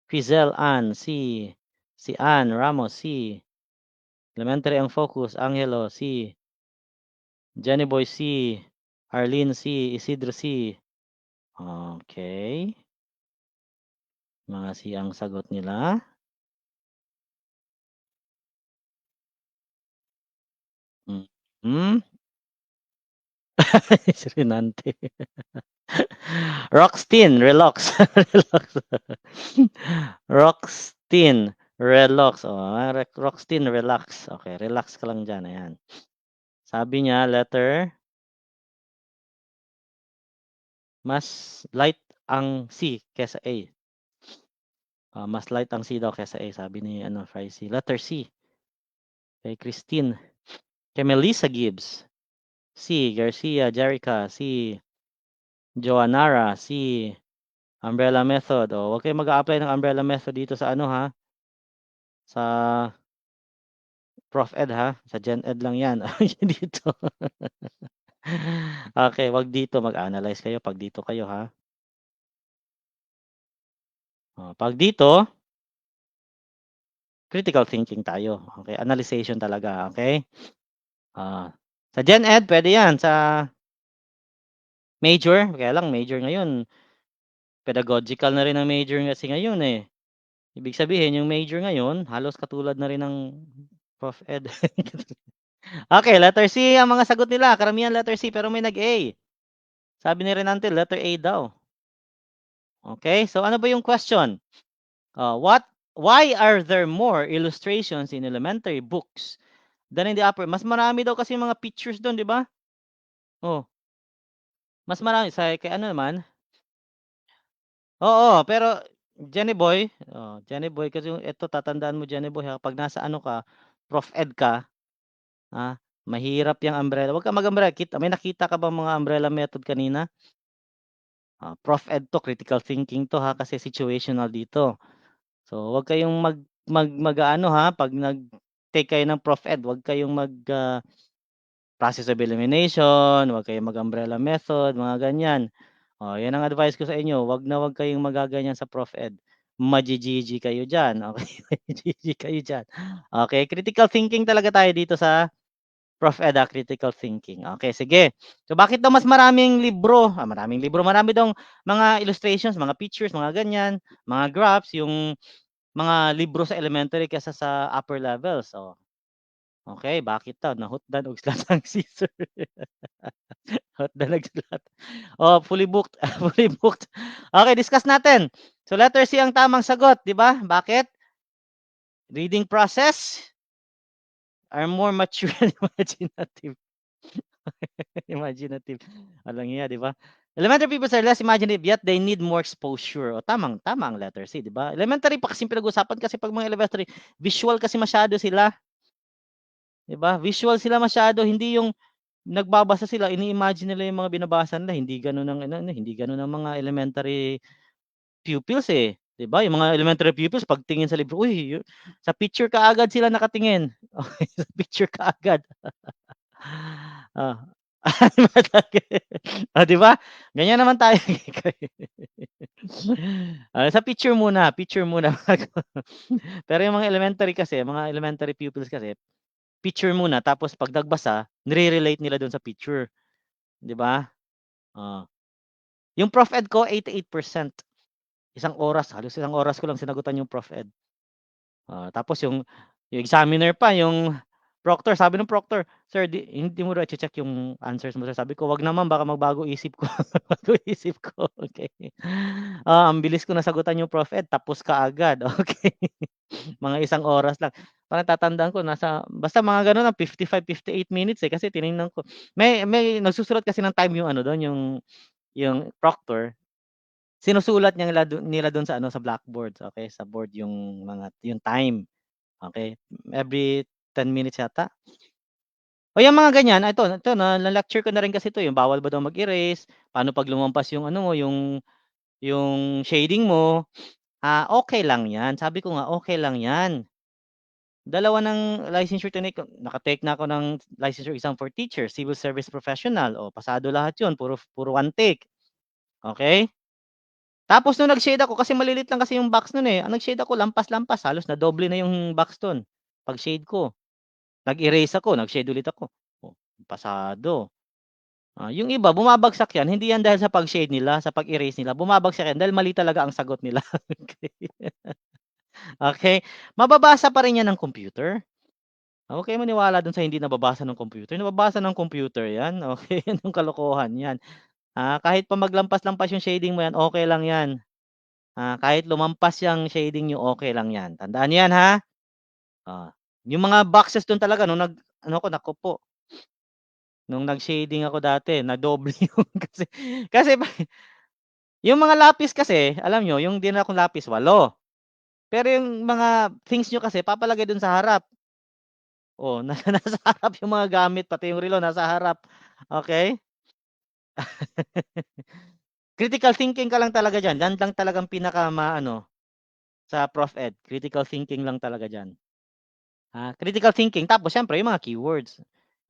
Crizel Ann C. Si Ann Ramos C. Elementary ang focus. Angelo C. Jenny Boy C. Arlene C. Isidro C. Okay. Mga C ang sagot nila. Mm. Si Renante. Roxtin, relax. Relax. Roxtin, relax. Roxtin, relax. Okay, relax ka lang dyan. Ayan. Sabi niya, letter, mas light ang C kesa A. Mas light ang C daw kesa A, sabi ni Frizy. Letter C. Kay Christine. Kay Melissa Gibbs. C. Garcia Jerica. C. Joanara. C. Umbrella method. Huwag kayo mag-a-apply ng umbrella method dito sa ha. Sa Prof Ed ha. Sa Gen Ed lang yan. Dito. Okay, wag dito mag-analyze kayo pag dito kayo ha. Pag dito, critical thinking tayo. Okay, analyzation talaga, okay? Sa Gen Ed pwede 'yan, sa major, kaya lang major ngayon pedagogical na rin ang major kasi ngayon, eh. Ibig sabihin yung major ngayon halos katulad na rin ng Prof Ed. Okay, letter C ang mga sagot nila, karamihan letter C pero may nag-A. Sabi ni Renante letter A daw. Okay, so ano ba yung question? Why are there more illustrations in elementary books than in the upper? Mas marami daw kasi mga pictures doon, 'di ba? Oh, mas marami sa kay ano naman? Oo, pero Jenny Boy kasi yung ito tatandaan mo Jenny Boy ha, pag nasa ka, Prof Ed ka, mahirap yung umbrella. Wag ka mag-umbrella. May nakita ka bang mga umbrella method kanina? Prof Ed 'to, critical thinking 'to ha, kasi situational dito. So, wag kayong mag-aano ha, 'pag nag-take kayo ng Prof Ed, wag kayong process of elimination, wag kayong mag-umbrella method, mga ganyan. 'Yan ang advice ko sa inyo, wag kayong magaganyan sa Prof Ed. Maji-GG kayo diyan, okey, maji-GG kayo diyan. Okay, critical thinking talaga tayo dito sa Prof Ed, critical thinking. Okay, sige. So, bakit daw mas maraming libro, maraming libro, marami daw mga illustrations, mga pictures, mga ganyan, mga graphs, yung mga libro sa elementary kaysa sa upper levels, okay, bakit daw? Nahutdan og slatang scissor. Hotdog og slat. Fully booked, fully booked. Okay, discuss natin. So, letter C ang tamang sagot, 'di ba? Bakit? Reading process are more mature and imaginative. Imaginative. Walang hiya, 'di ba? Elementary pupils are less imaginative yet they need more exposure. Tama ang letter C, 'di ba? Elementary pa kasing pinag-usapan kasi 'pag mga elementary, visual kasi masyado sila. 'Di ba? Visual sila masyado, hindi yung nagbabasa sila, ini-imagine nila yung mga binabasa nila, hindi gano'n ang hindi gano'n ang mga elementary pupils, eh. 'Di ba, yung mga elementary pupils pagtingin sa libro, uy, sa picture kaagad sila nakatingin. Okey, sa picture kaagad. Oh. 'Di ba? Ganyan naman tayo. Picture muna bago pero yung mga elementary kasi, mga elementary pupils kasi, picture muna tapos 'pag nagbasa, nire-relate nila dun sa picture, 'di ba? Oh. Yung Prof Ed ko 88%. Halos isang oras ko lang sinagutan yung Prof Ed. Tapos yung examiner pa, yung proctor, sabi ng proctor, "Sir, hindi mo raw check yung answers mo sir." Sabi ko, "Wag naman baka magbago isip ko." Bago isip ko, okey. Ang bilis ko nasagutan yung Prof Ed tapos kaagad, okey. Mga isang oras lang. Parang tatandaan ko basta mga gano'n 55, 58 minutes, eh, kasi tiningnan ko. May nagsusulat kasi ng time yung dun, yung proctor. Sinusulat nila dun sa sa blackboard, okey, sa board yung time, okey. Every 10 minutes yata. Yang mga ganyan, ito na-lecture ko na rin kasi 'to, yung bawal ba daw mag-erase, paano 'pag lumampas yung mo, yung shading mo. okey lang 'yan. Sabi ko nga, okey lang 'yan. Dalawa ng licensure tinake ko, naka-take na ako ng licensure exam for teacher, civil service professional, oh, pasado lahat 'yun, puro puro one take, okey? Tapos nung nag-shade ako kasi malilit lang kasi yung box nun, eh, ang nag-shade ako lampas-lampas halos na doble na yung box dun, pag-shade ko. Nag-erase ako, nag-shade ulit ako, oh, pasado. Yung iba bumabagsak 'yan, hindi 'yan dahil sa pag-shade nila, sa pag-erase nila, bumabagsak 'yan dahil mali talaga ang sagot nila. Okey, mababasa pa rin 'yan ng computer. Huwag kayong maniwala dun sa hindi nababasa ng computer, nababasa ng computer 'yan, okey, anong kalokohan 'yan. Kahit pa maglampas-lampas yung shading mo 'yan, okey lang 'yan. Kahit lumampas yang shading niyo, okey lang 'yan, tandaan niyo 'yan, ha. Oh, yung mga boxes dun talaga nung nag-ano ako, naku po, nung nag-shading ako dati nadoble yung kasi yung mga lapis kasi alam niyo yung dinala kong lapis 8, pero yung mga things niyo kasi papalagay dun sa harap. Oh, nasa harap yung mga gamit pati yung relo nasa harap, okey? Critical thinking ka lang talaga diyan, yan lang talagang pinakamaano sa Prof Ed, critical thinking lang talaga diyan. Critical thinking tapos siyempre yung mga keywords,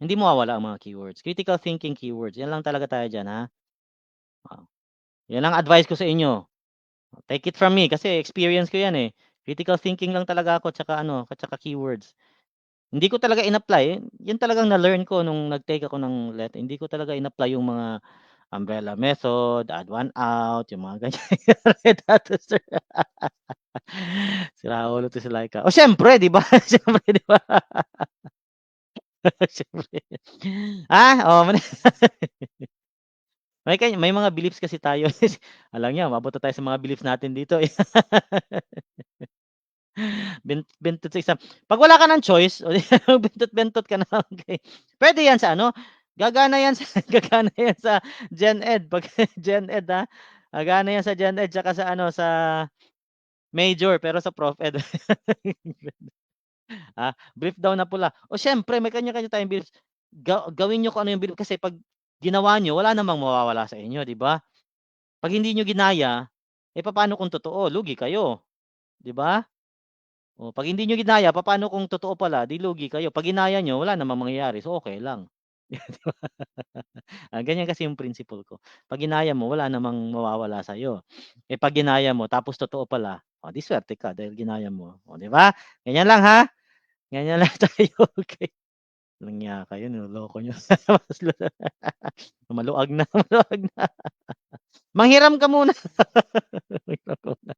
hindi mawawala ang mga keywords, critical thinking keywords, yan lang talaga tayo diyan, ha. Oo, yan ang advice ko sa inyo. Take it from me kasi experience ko yan, eh. Critical thinking lang talaga ako 'tsaka ano, at saka keywords. Hindi ko talaga in-apply, yun talagang na-learn ko nung nag-take ako ng LET, hindi ko talaga in-apply yung mga umbrella method, add one out, yung mga ganyan. Sira ulo 'to si Laika. Oh, siyempre 'di ba? Siyempre 'di ba? Siyempre. Oh, may mga beliefs kasi tayo. Alam niyo umabot na tayo sa mga beliefs natin dito, eh. Bentot sa exam. 'Pag wala ka ng choice, o di bentot-bentot ka na, okey. Puwede 'yan sa ano, gagana 'yan sa gagana 'yan sa Gen Ed 'pag Gen Ed, gagana 'yan sa Gen Ed tsaka sa ano, sa major, pero sa Prof Ed brief daw na pula. O siyempre may kanya-kanya tayong beliefs. Gawin niyo kung ano yung belief kasi 'pag ginawa niyo wala namang mawawala sa inyo, 'di ba? 'Pag hindi niyo ginaya, papaano kung totoo, lugi kayo, 'di ba? 'Pag hindi niyo ginaya, papaano kung totoo pala, 'di lugi kayo. 'Pag ginaya niyo, wala namang mangyayari, so okey lang. 'Di ba? Ganyan kasi yung principle ko. 'Pag ginaya mo, wala namang mawawala sa'yo. 'Pag ginaya mo tapos totoo pala, 'di swerte ka dahil ginaya mo, 'di ba? Ganyan lang, ha? Ganyan lang tayo, okey. Walang ya kayo, niloloko niyo. Maluwag na, maluwag na. Manghiram ka muna. Manghiram ka muna.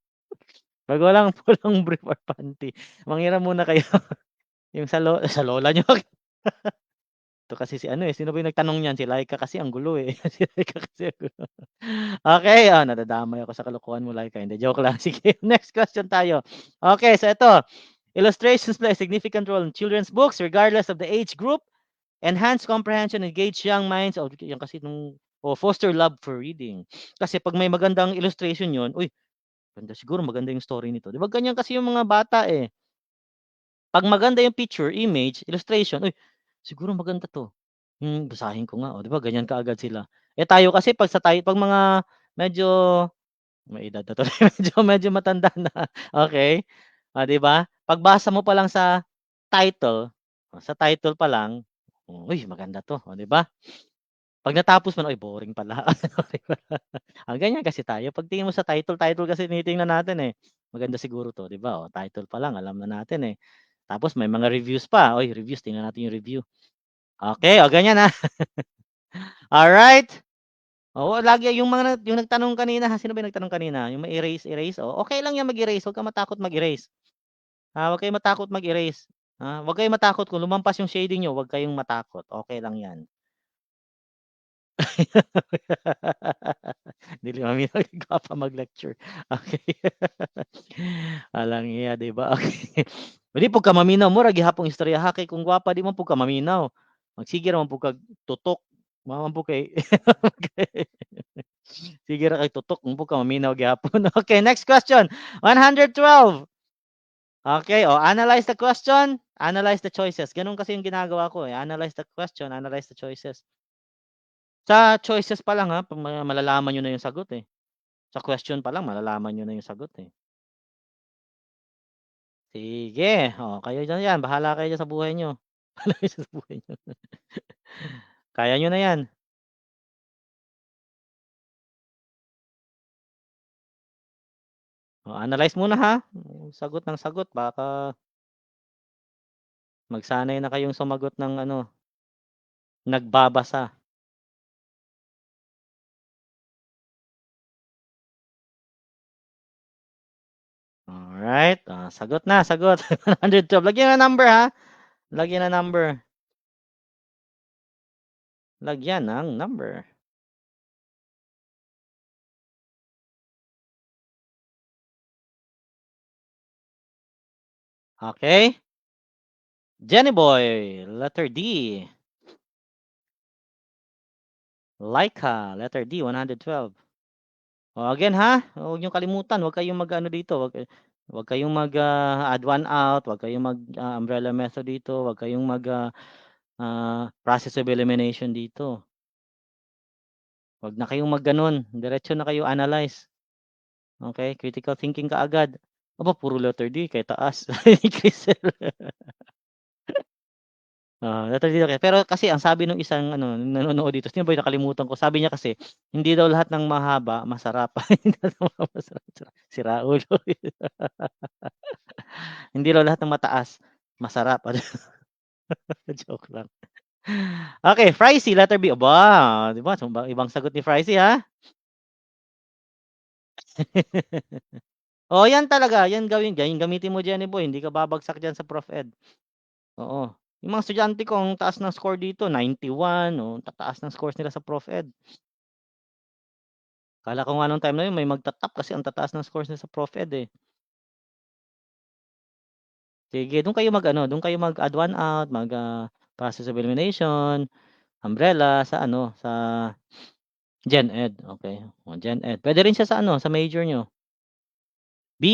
'Pag walang pulang brief or panty, manghiram muna kayo. Yung sa lola niyo. Ito kasi si ano, sino ba yung nagtanong niyan, si Laika kasi ang gulo, eh. Si Laika kasi ang gulo. Okey, nadadamay ako sa kalokohan mo, Laika, hindi, joke lang. Sige, next question tayo. Okey, so ito, illustrations play a significant role in children's books regardless of the age group, enhance comprehension, engage young minds, yan kasi nung foster love for reading. Kasi 'pag may magandang illustration yun, "Uy, ganda siguro, maganda yung story nito." 'Di ba ganyan kasi yung mga bata, eh. 'Pag maganda yung picture, image, illustration, "Uy, siguro maganda 'to. Basahin ko nga." 'Di ba ganyan kaagad sila. Tayo kasi 'pag mga medyo may edad na tuloy, medyo matanda na, okey. 'Di ba? Pagbasa mo pa lang title, sa title pa lang, "Uy, maganda 'to." 'Di ba? 'Pag natapos mo na, "Ay, boring pala." 'Di ba? Ganyan kasi tayo. Pagtingin mo sa title kasi tinitingnan natin, eh. Maganda siguro 'to, 'di ba? Title pa lang alam na natin, eh. Tapos may mga reviews pa, "Uy, reviews, tingnan natin yung review." Okey, ganyan, alright. Oo, lagi yung nagtanong kanina, sino ba yung nagtanong kanina, yung may erase, okey lang yan mag-erase, huwag kang matakot mag-erase. Huwag kayong matakot mag-erase. Huwag kayong matakot kung lumampas yung shading niyo, huwag kayong matakot, okey lang yan. Dili kami nagpapa mag-lecture, okey. Walang iya, 'di ba? Okey. Dili pud ka maminaw, mura gihapon istoryaha kay kung gwapa di man pud ka maminaw. Magsige ra man pud kag tutok, mao man pud kay sige ra kay tutok, mo pud ka maminaw gyapon. Okay, next question, 112. Okay, analyze the question, analyze the choices. Gano'n kasi yung ginagawa ko, analyze the question, analyze the choices. Sa choices pa lang, malalaman niyo na yung sagot, eh. Sa question pa lang malalaman niyo na yung sagot, eh. Sige, oh, kayo diyan, bahala kayo diyan sa buhay niyo. Bahala kayo sa buhay niyo. Kaya niyo na 'yan. Oh, analyze muna ha, sagot ng sagot baka magsanay na kayong sumagot ng ano, nagbabasa. Alright, sagot na, sagot. 112 lagyan ng number ha, lagyan ng number. Lagyan ng number. Okey. Jenny Boy, letter D. Laika, letter D, 112. Oh, again ha, huwag niyong kalimutan, huwag kayong mag-ano dito, huwag kayong add one out, huwag kayong umbrella method dito, huwag kayong process of elimination dito. Huwag na kayong mag-gano'n, diretso na kayo analyze. Okay, critical thinking kaagad. Aba, puro letter D, kay taas ni Crisel. Letter D daw pero kasi ang sabi nung isang ano, nanonood dito, sino ba yun nakalimutan ko, sabi niya kasi, hindi daw lahat ng mahaba masarap. Hindi daw mahaba masarap, sira ulo. Hindi daw lahat ng mataas masarap. Joke lang. Okay, Fricey, letter B. Aba, 'di ba ibang sagot ni Fricey, ha? Oh, 'yan talaga, 'yan gamitin mo Jenny Boy, hindi ka babagsak diyan sa Prof Ed. Oo, yung mga estudyante ko ang taas ng score dito 91, oh, tataas ng scores nila sa Prof Ed. Akala ko nga nung time na yun may magta-top kasi ang tataas ng scores nila sa Prof Ed, eh. Sige, dun kayo mag-ano, dun kayo mag-add one out, process of elimination, umbrella sa ano, sa Gen Ed, okey. Oh, Gen Ed. Puwede rin siya sa ano, sa major niyo. B.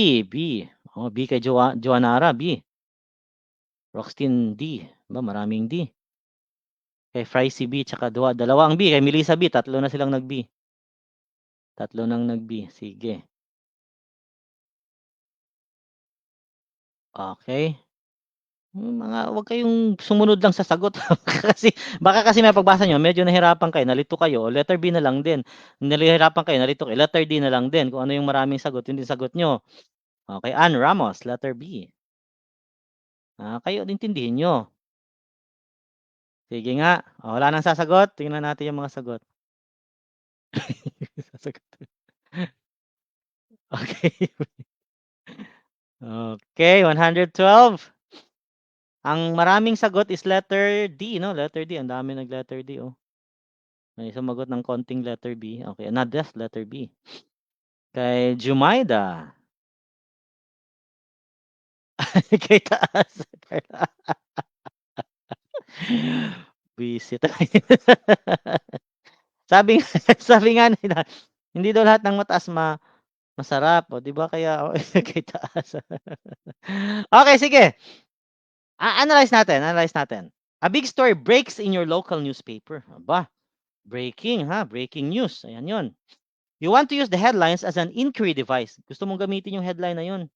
Oh, B kay Joanara, B. Roxtin, D. Aba, maraming D. Kay Fricy, B, tsaka dalawang B, kay Melissa, B, tatlo na silang nag-B. Tatlo nang nag-B, sige. Okey. Mga huwag kayong sumunod lang sa sagot baka kasi may pagbasa niyo medyo nahirapan kayo, nalito kayo, letter B na lang din. Nahihirapan kayo, nalito kayo, letter D na lang din. Kung ano yung maraming sagot, yun din sagot niyo. Okey, Ann Ramos, letter B. Kayo intindihin niyo. Sige nga, wala nang sasagot, tingnan natin yung mga sagot. Sasagot. Okey. Okey, 112. Ang maraming sagot is letter D 'no, letter D, ang daming nag-letter D, oh. May sumagot ng konting letter B, okey, Nadef, letter B. Kay Jumaida, kay taas, visit. Sabi nga sabi nga nila, hindi daw lahat ng mataas masarap, oh, 'di ba kaya kay taas. Okey, sige. Analyze natin. A big story breaks in your local newspaper. Aba, breaking ha, breaking news. Ayan 'yun. You want to use the headlines as an inquiry device. Gusto mong gamitin yung headline na 'yun,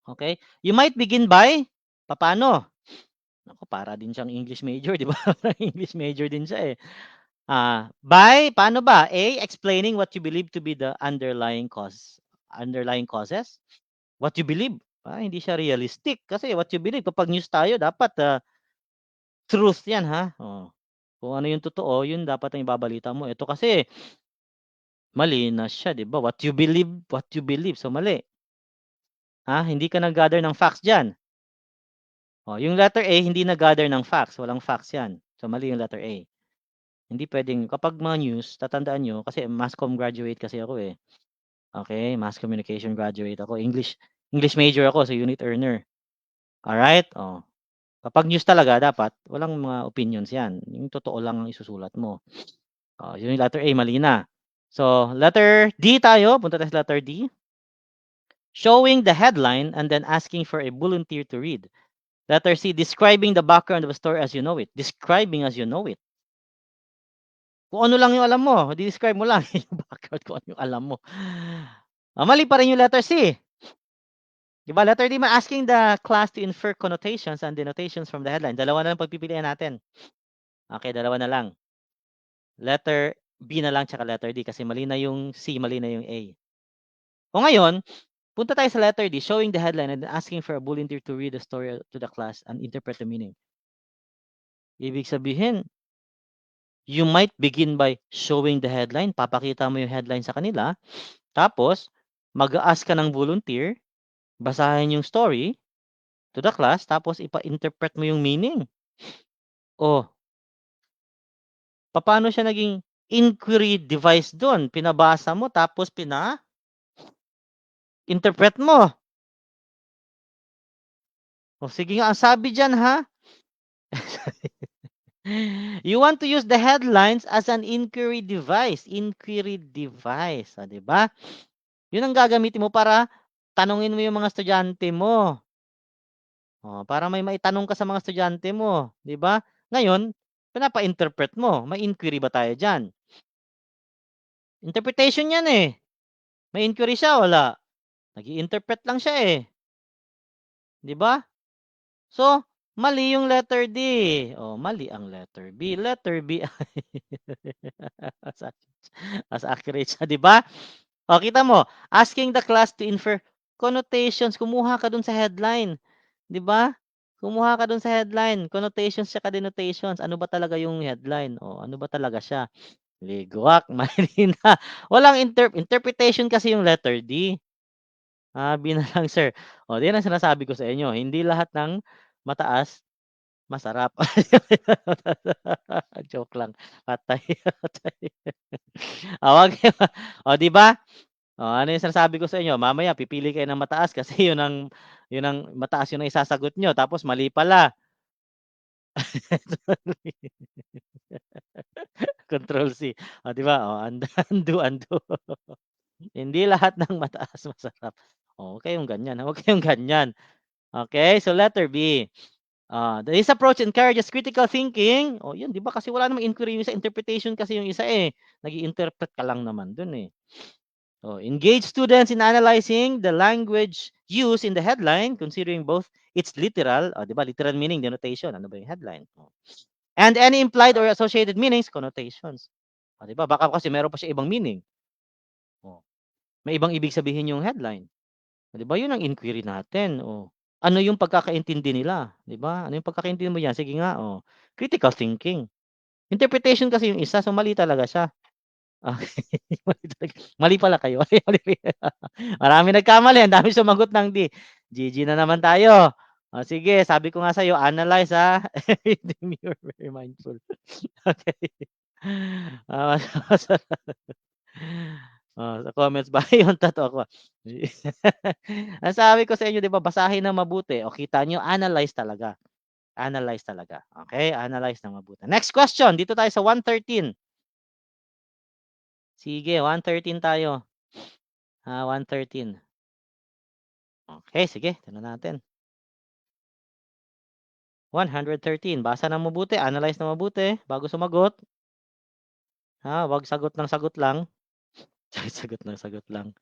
okay? You might begin by papaano? Naku, para din siyang English major, 'di ba? Parang English major din siya, eh. By paano ba? A, explaining what you believe to be the underlying causes. What you believe, hindi siya realistic kasi what you believe kapag news tayo dapat, truth 'yan, ha, oh. Kung ano yung totoo, yun dapat ang ibabalita mo. Ito kasi mali na siya, 'di ba? What you believe, so mali. Hindi ka nag-gather ng facts diyan. Oh, yung letter A hindi nag-gather ng facts, walang facts 'yan. So mali yung letter A. Hindi puwedeng kapag mga news tatandaan niyo kasi mass comm graduate kasi ako, eh. Okay, mass communication graduate ako, English major ako, so unit earner. Alright, oh. Kapag news talaga dapat walang mga opinions 'yan, yung totoo lang ang isusulat mo. Yun yung letter A, mali na. So, letter D tayo, punta tayo sa letter D. Showing the headline and then asking for a volunteer to read. Letter C, describing the background of a story as you know it. Describing as you know it. Kung ano lang yung alam mo, describe mo lang yung background kung ano yung alam mo. Mali pa rin yung letter C. Diba, letter D, asking the class to infer connotations and denotations from the headline. Dalawa na lang pagpipilian natin. Okay, dalawa na lang. Letter B na lang tsaka letter D kasi mali na yung C, mali na yung A. O ngayon, punta tayo sa letter D, showing the headline and asking for a volunteer to read the story to the class and interpret the meaning. Ibig sabihin, you might begin by showing the headline. Papakita mo yung headline sa kanila. Tapos, mag-ask ka ng volunteer, basahin yung story to the class, tapos ipa-interpret mo yung meaning. Oh, paano siya naging inquiry device doon? Pinabasa mo, tapos interpret mo. O sige nga, ang sabi dyan ha, you want to use the headlines as an inquiry device. Inquiry device. O, diba? Yun ang gagamitin mo para tanungin mo yung mga estudyante mo. O, para may maitanong ka sa mga estudyante mo. Diba? Ngayon, pinapa-interpret mo. May inquiry ba tayo dyan? Interpretation yan eh. May inquiry siya, wala. Nag-i-interpret lang siya eh. Diba? So, mali yung letter D. Oh, mali ang letter B. Letter B as accurate siya, 'di ba? O, kita mo, asking the class to infer connotations. Kumuha ka dun sa headline, 'di ba? Kumuha ka dun sa headline, connotations tsaka denotations. Ano ba talaga yung headline? O, ano ba talaga siya? Ligwak, mali na. Walang interpretation kasi yung letter D. B na lang, sir. O, 'yan ang sinasabi ko sa inyo. Hindi lahat ng mataas masarap. Joke lang. Patay, patay. Wag o, 'di ba? O, ano yung sinasabi ko sa inyo, mamaya pipili kayo ng mataas kasi yun ang mataas yung isasagot niyo tapos mali pala. Control C. O, 'di ba? O, undo. Hindi lahat ng mataas masarap. O, huwag kayong ganyan, huwag kayong ganyan. Okay, so letter B. This approach encourages critical thinking. O, yun, 'di ba? Kasi wala namang inquiry sa interpretation kasi yung isa eh. Nag-i-interpret ka lang naman dun eh. Engage students in analyzing the language used in the headline, considering both its literal, 'di ba? Literal meaning, denotation, ano ba yung headline? And any implied or associated meanings, connotations. 'Di ba? Baka kasi meron pa siya ibang meaning. Oh, may ibang ibig sabihin yung headline. 'Di ba? Yun ang inquiry natin. Ano yung pagkakaintindi nila, 'di ba? Ano yung pagkakaintindi mo diyan? Sige nga, critical thinking. Interpretation kasi yung isa, so mali talaga siya. Okey, mali talaga. Mali pala kayo. Mali. Maraming nagkamali, ang daming sumagot ng D. GG na naman tayo. Sige, sabi ko nga sa'yo, analyze, Demure, very mindful. Okay. Ah, sa comments ba yung totoo ko. Ang sabi ko sa inyo, 'di ba, basahin ng mabuti. Kita niyo, analyze talaga. Analyze talaga. Okay, analyze ng mabuti. Next question, dito tayo sa 113. Sige, 113 tayo. 113. Okay, sige, tingnan natin. 113, basa ng mabuti, analyze ng mabuti bago sumagot. Wag sagot ng sagot lang. Sagot ng sagot lang.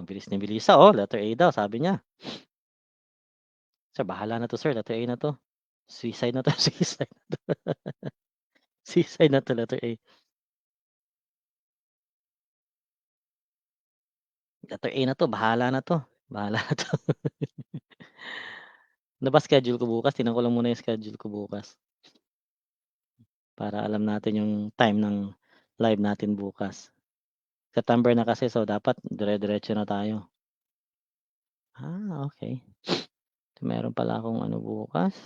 Bilis ni Melissa, letter A daw sabi niya. Sir, bahala na 'to sir, letter A na 'to. Suicide na 'to, suicide na 'to. Suicide na 'to, letter A. Letter A na 'to, bahala na 'to. Bahala na 'to. Ano ba schedule ko bukas? Tingnan ko lang muna yung schedule ko bukas. Para alam natin yung time ng live natin bukas. September na kasi, so dapat dire-diretso na tayo. Okay. Meron pala akong ano bukas,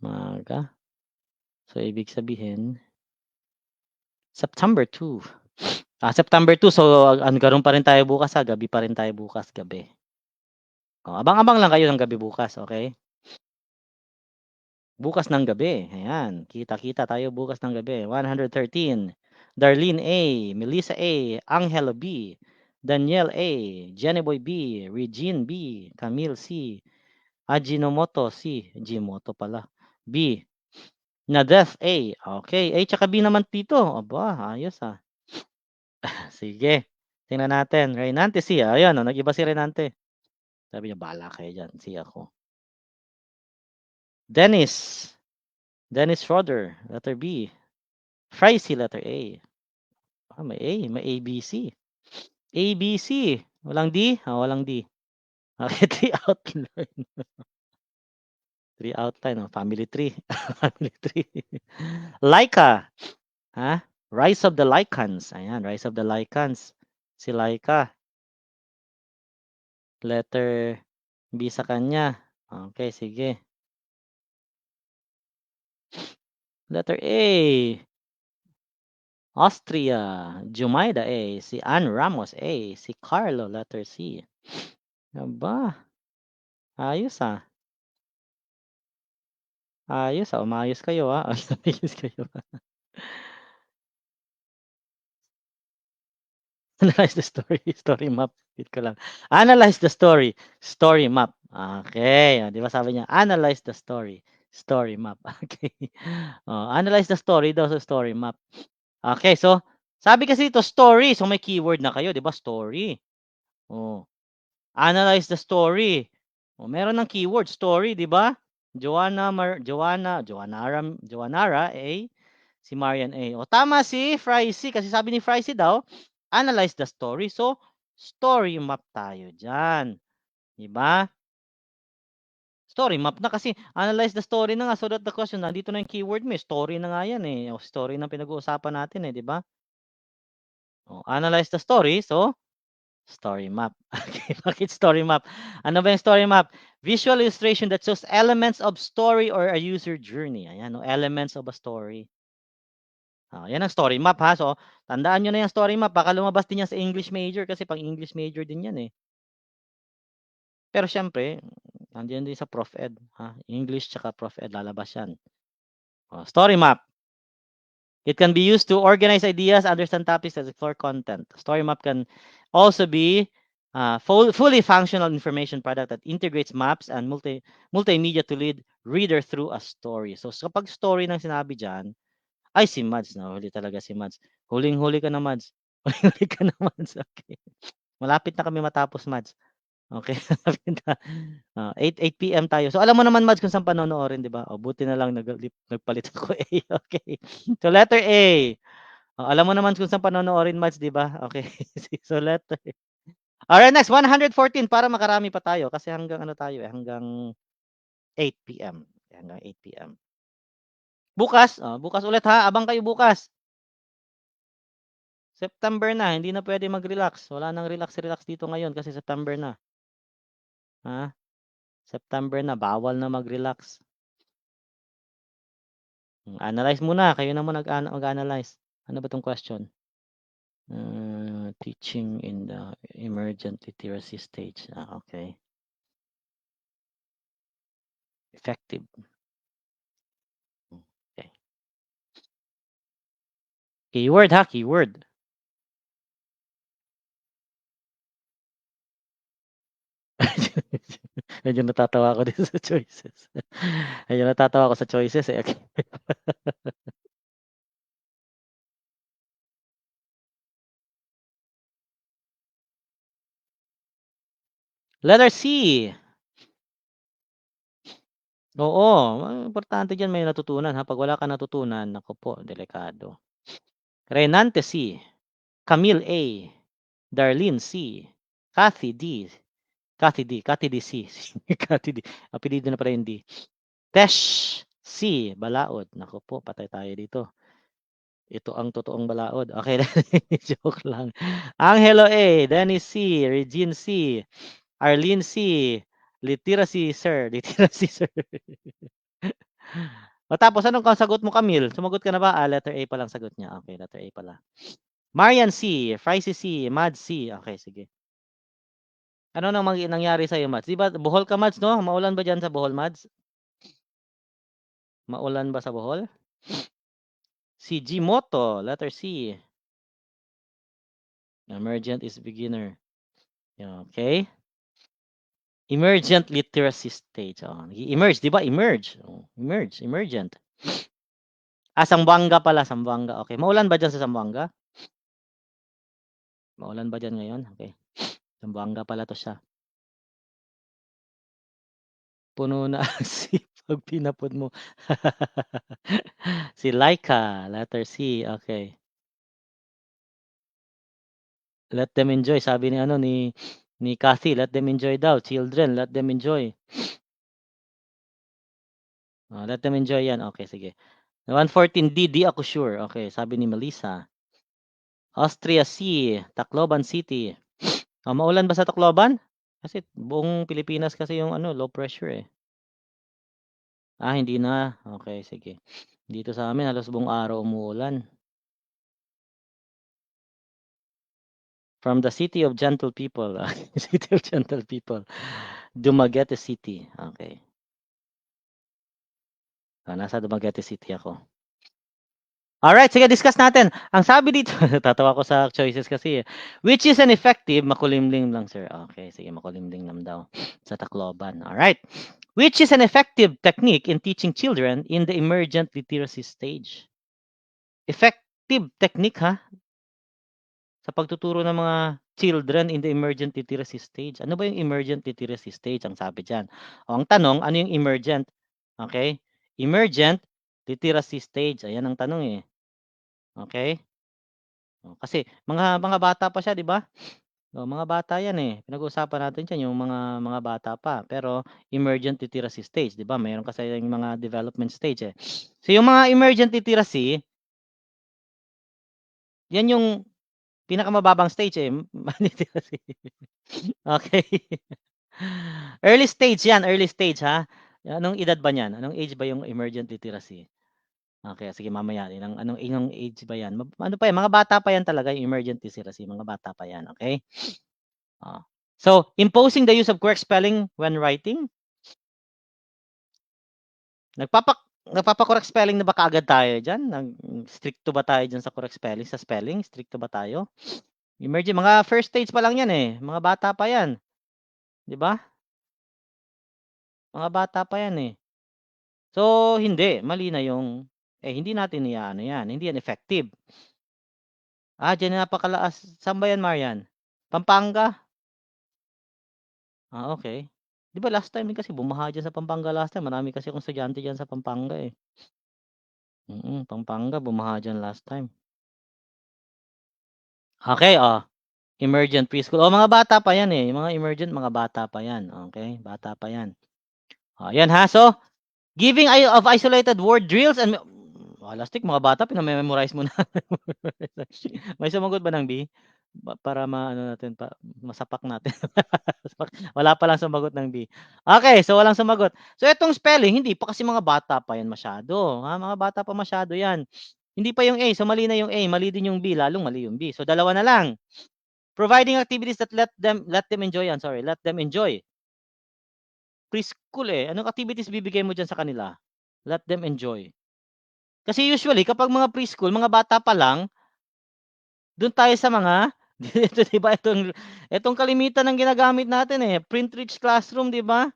maaga. So ibig sabihin, September 2. September 2, so gano'n pa rin tayo bukas, gabi pa rin tayo bukas, gabi. Abang-abang lang kayo ng gabi bukas, okay? Bukas ng gabi, ayan. Kita-kita tayo bukas ng gabi. 113, Darlene A, Melissa A, Angelo B, Danielle A, Jennyboy B, Regine B, Camille C, Ajinomoto C, Gmoto pala, B, Nadef, A. Okay, A tsaka B naman dito. Aba, ayos, Sige, tingnan natin. Reynante, C. Ayan, nag-iba si Reynante. Sabi niya, "Bahala kayo diyan, C ako." Dennis. Dennis Schroeder, letter B. Frizy, letter A. May A, may ABC. ABC. Walang D? Walang D. Okay, 3 outline. 3 outline, family tree. Family tree. Laika. Rise of the Lycans. Ayan, Rise of the Lycans. Si Laika. Letter B sa kanya. Okay, sige. Letter A. Austria. Jumaida A. Si Ann Ramos A. Si Carlo, letter C. Aba, ayos Ayos umayos kayo Umayos kayo Analyze the story map. Wait ko lang. Analyze the story map. Okay, 'di ba sabi niya, analyze the story map. Okay. Analyze the story daw sa story map. Okay, so sabi kasi dito story, so may keyword na kayo, 'di ba, story. Oh, analyze the story. Meron ng keyword story, 'di ba? Joannara A, si Marian A. Tama si Frizy kasi sabi ni Frizy daw, analyze the story. So, story map tayo diyan, 'di ba? Story map na kasi analyze the story na nga so that the question nandito na yung keyword mo, story na nga 'yan story na pinag-uusapan natin 'di ba? Analyze the story. So, story map. Okay, bakit story map? Ano ba yung story map? Visual illustration that shows elements of story or a user journey. Ayan, elements of a story. Yan ang story map So, tandaan nyo na yung story map. Baka lumabas din yan sa English major kasi pang English major din yan Pero syempre, nandiyan din sa Prof Ed. English tsaka Prof Ed lalabas yan. Story map. It can be used to organize ideas, understand topics, and explore content. Story map can also be fully functional information product that integrates maps and multimedia to lead reader through a story. So kapag story ng sinabi dyan, ay si Mads, huli talaga si Mads. Huling-huli ka na Mads. Huling-huli ka na Mads. Okay. Malapit na kami matapos Mads. Okay, malapit na. 8 PM tayo. So alam mo naman Mads kung saan panonoorin, 'di ba? Buti na lang nagpalit ako A. Okay. So letter A. Alam mo naman kung saan panonoorin Mads, 'di ba? Okay. So letter Alright, next 114 para makarami pa tayo kasi hanggang ano tayo hanggang 8 PM. Hanggang 8 PM. Bukas, bukas ulit abang kayo bukas. September na, hindi na pwede mag-relax. Wala nang relax dito ngayon kasi September na. September na, bawal na mag-relax. Analyze muna, kayo naman mag-analyze. Ano ba 'tong question? Teaching in the emergent literacy stage. Okay. Effective. Okay. Keyword keyword. Medyo natatawa ako dito sa choices. Medyo natatawa ako sa choices Okay. Letter C. Oo, importante diyan may natutunan 'Pag wala kang natutunan, naku po, delikado. Renante C. Camille A. Darlene C. Kathy D. Kathy D. C. Kathy D. Apelyido na pala yung D. Tesh C. Balaod. Naku po, patay tayo dito. Ito ang totoong balaod. Okay, joke lang. Angelo A. Dennis C. Regine C. Arlene C. Literacy Sir. Literacy Sir. Tapos anong sagot mo, Camille? Sumagot ka na ba? Letter A pa lang sagot niya. Okay, letter A pala. Marian C. Frizy C. Mad C. Okay, sige. Ano nang nangyari sa'yo, Mads? Di ba, Bohol ka, Mads, no? Maulan ba dyan sa Bohol, Mads? Maulan ba sa Bohol? Si Gmoto, letter C. Emergent is beginner. Okay. Emergent literacy stage. Emerge, di ba? Emerge. Emergent. Zamboanga pala, Zamboanga, okey. Maulan ba diyan sa Zamboanga? Maulan ba diyan ngayon? Okey. Zamboanga pala 'to siya. Puno na ang sip 'pag pinapon mo. Si Laika, letter C, okey. Let them enjoy sabi ni ano, ni Kathy, let them enjoy daw, children, let them enjoy. Oh, let them enjoy 'yan, okey sige. 114 D, di ako sure, okey sabi ni Melissa. Austria C, Tacloban City. Oh, maulan ba sa Tacloban? Kasi buong Pilipinas kasi yung ano, low pressure, eh. Hindi na, okey sige. Dito sa'min halos buong araw umuulan. From the city of gentle people, city of gentle people, Dumaguete City, okey. Nasa Dumaguete City ako. Alright, sige discuss natin. Ang sabi dito natatawa ako sa choices kasi, eh. Which is an effective makulimlim lang sir, okey sige makulimlim lang daw sa Tacloban, alright. Which is an effective technique in teaching children in the emergent literacy stage? Effective technique, ha? Sa pagtuturo ng mga children in the emergent literacy stage. Ano ba yung emergent literacy stage ang sabi diyan? O ang tanong, ano yung emergent? Okey, emergent literacy stage, ayan ang tanong, eh, okey? Kasi mga bata pa siya 'di ba? Mga bata 'yan, eh, pinag-uusapan natin diyan yung mga bata pa, pero emergent literacy stage 'di ba meron kasi yung mga development stage, eh. So yung mga emergent literacy, 'yan yung pinakamababang stage, eh, literacy. Okey. Early stage 'yan, early stage, ha. Anong edad ba niyan? Anong age ba yung emergent literacy? Okey, sige mamaya anong age ba 'yan? Ano pa 'yan, mga bata pa 'yan talaga yung emergent literacy, mga bata pa 'yan, okey? Oh. So, imposing the use of correct spelling when writing? Nagpapa-correct spelling na ba kaagad tayo diyan? Strikto ba tayo diyan sa correct spelling, sa spelling, strikto ba tayo? Mga first stage pa lang 'yan, eh, mga bata pa 'yan, 'di ba? Mga bata pa 'yan, eh. So, hindi, mali na yung hindi natin iaano 'yan, hindi yan effective. Diyan napakalaas saan ba 'yan, Marian? Pampanga? Okey. 'Di ba last time din kasi bumaha diyan sa Pampanga last time, marami kasi akong estudyante diyan sa Pampanga, eh. Pampanga bumaha diyan last time. Okey, emergent preschool. Mga bata pa 'yan, eh, yung mga emergent mga bata pa 'yan, okey, bata pa 'yan. 'Yan ha, so giving of isolated word drills and lastik mga bata piname-memorize mo na. May sumagot ba ng B? Para maano natin masapak natin. Wala palang sumagot ng B. Okey, so walang sumagot. So itong spelling hindi pa kasi mga bata pa 'yan masyado, mga bata pa masyado 'yan. Hindi pa yung A, so mali na yung A, mali din yung B, lalong mali yung B. So dalawa na lang. Providing activities that let them enjoy 'yan, sorry, let them enjoy. Preschool, eh, anong activities bibigay mo diyan sa kanila? Let them enjoy. Kasi usually kapag mga preschool, mga bata pa lang, dun tayo sa mga ito 'di ba itong kalimitan ng ginagamit natin, eh, print-rich classroom 'di ba?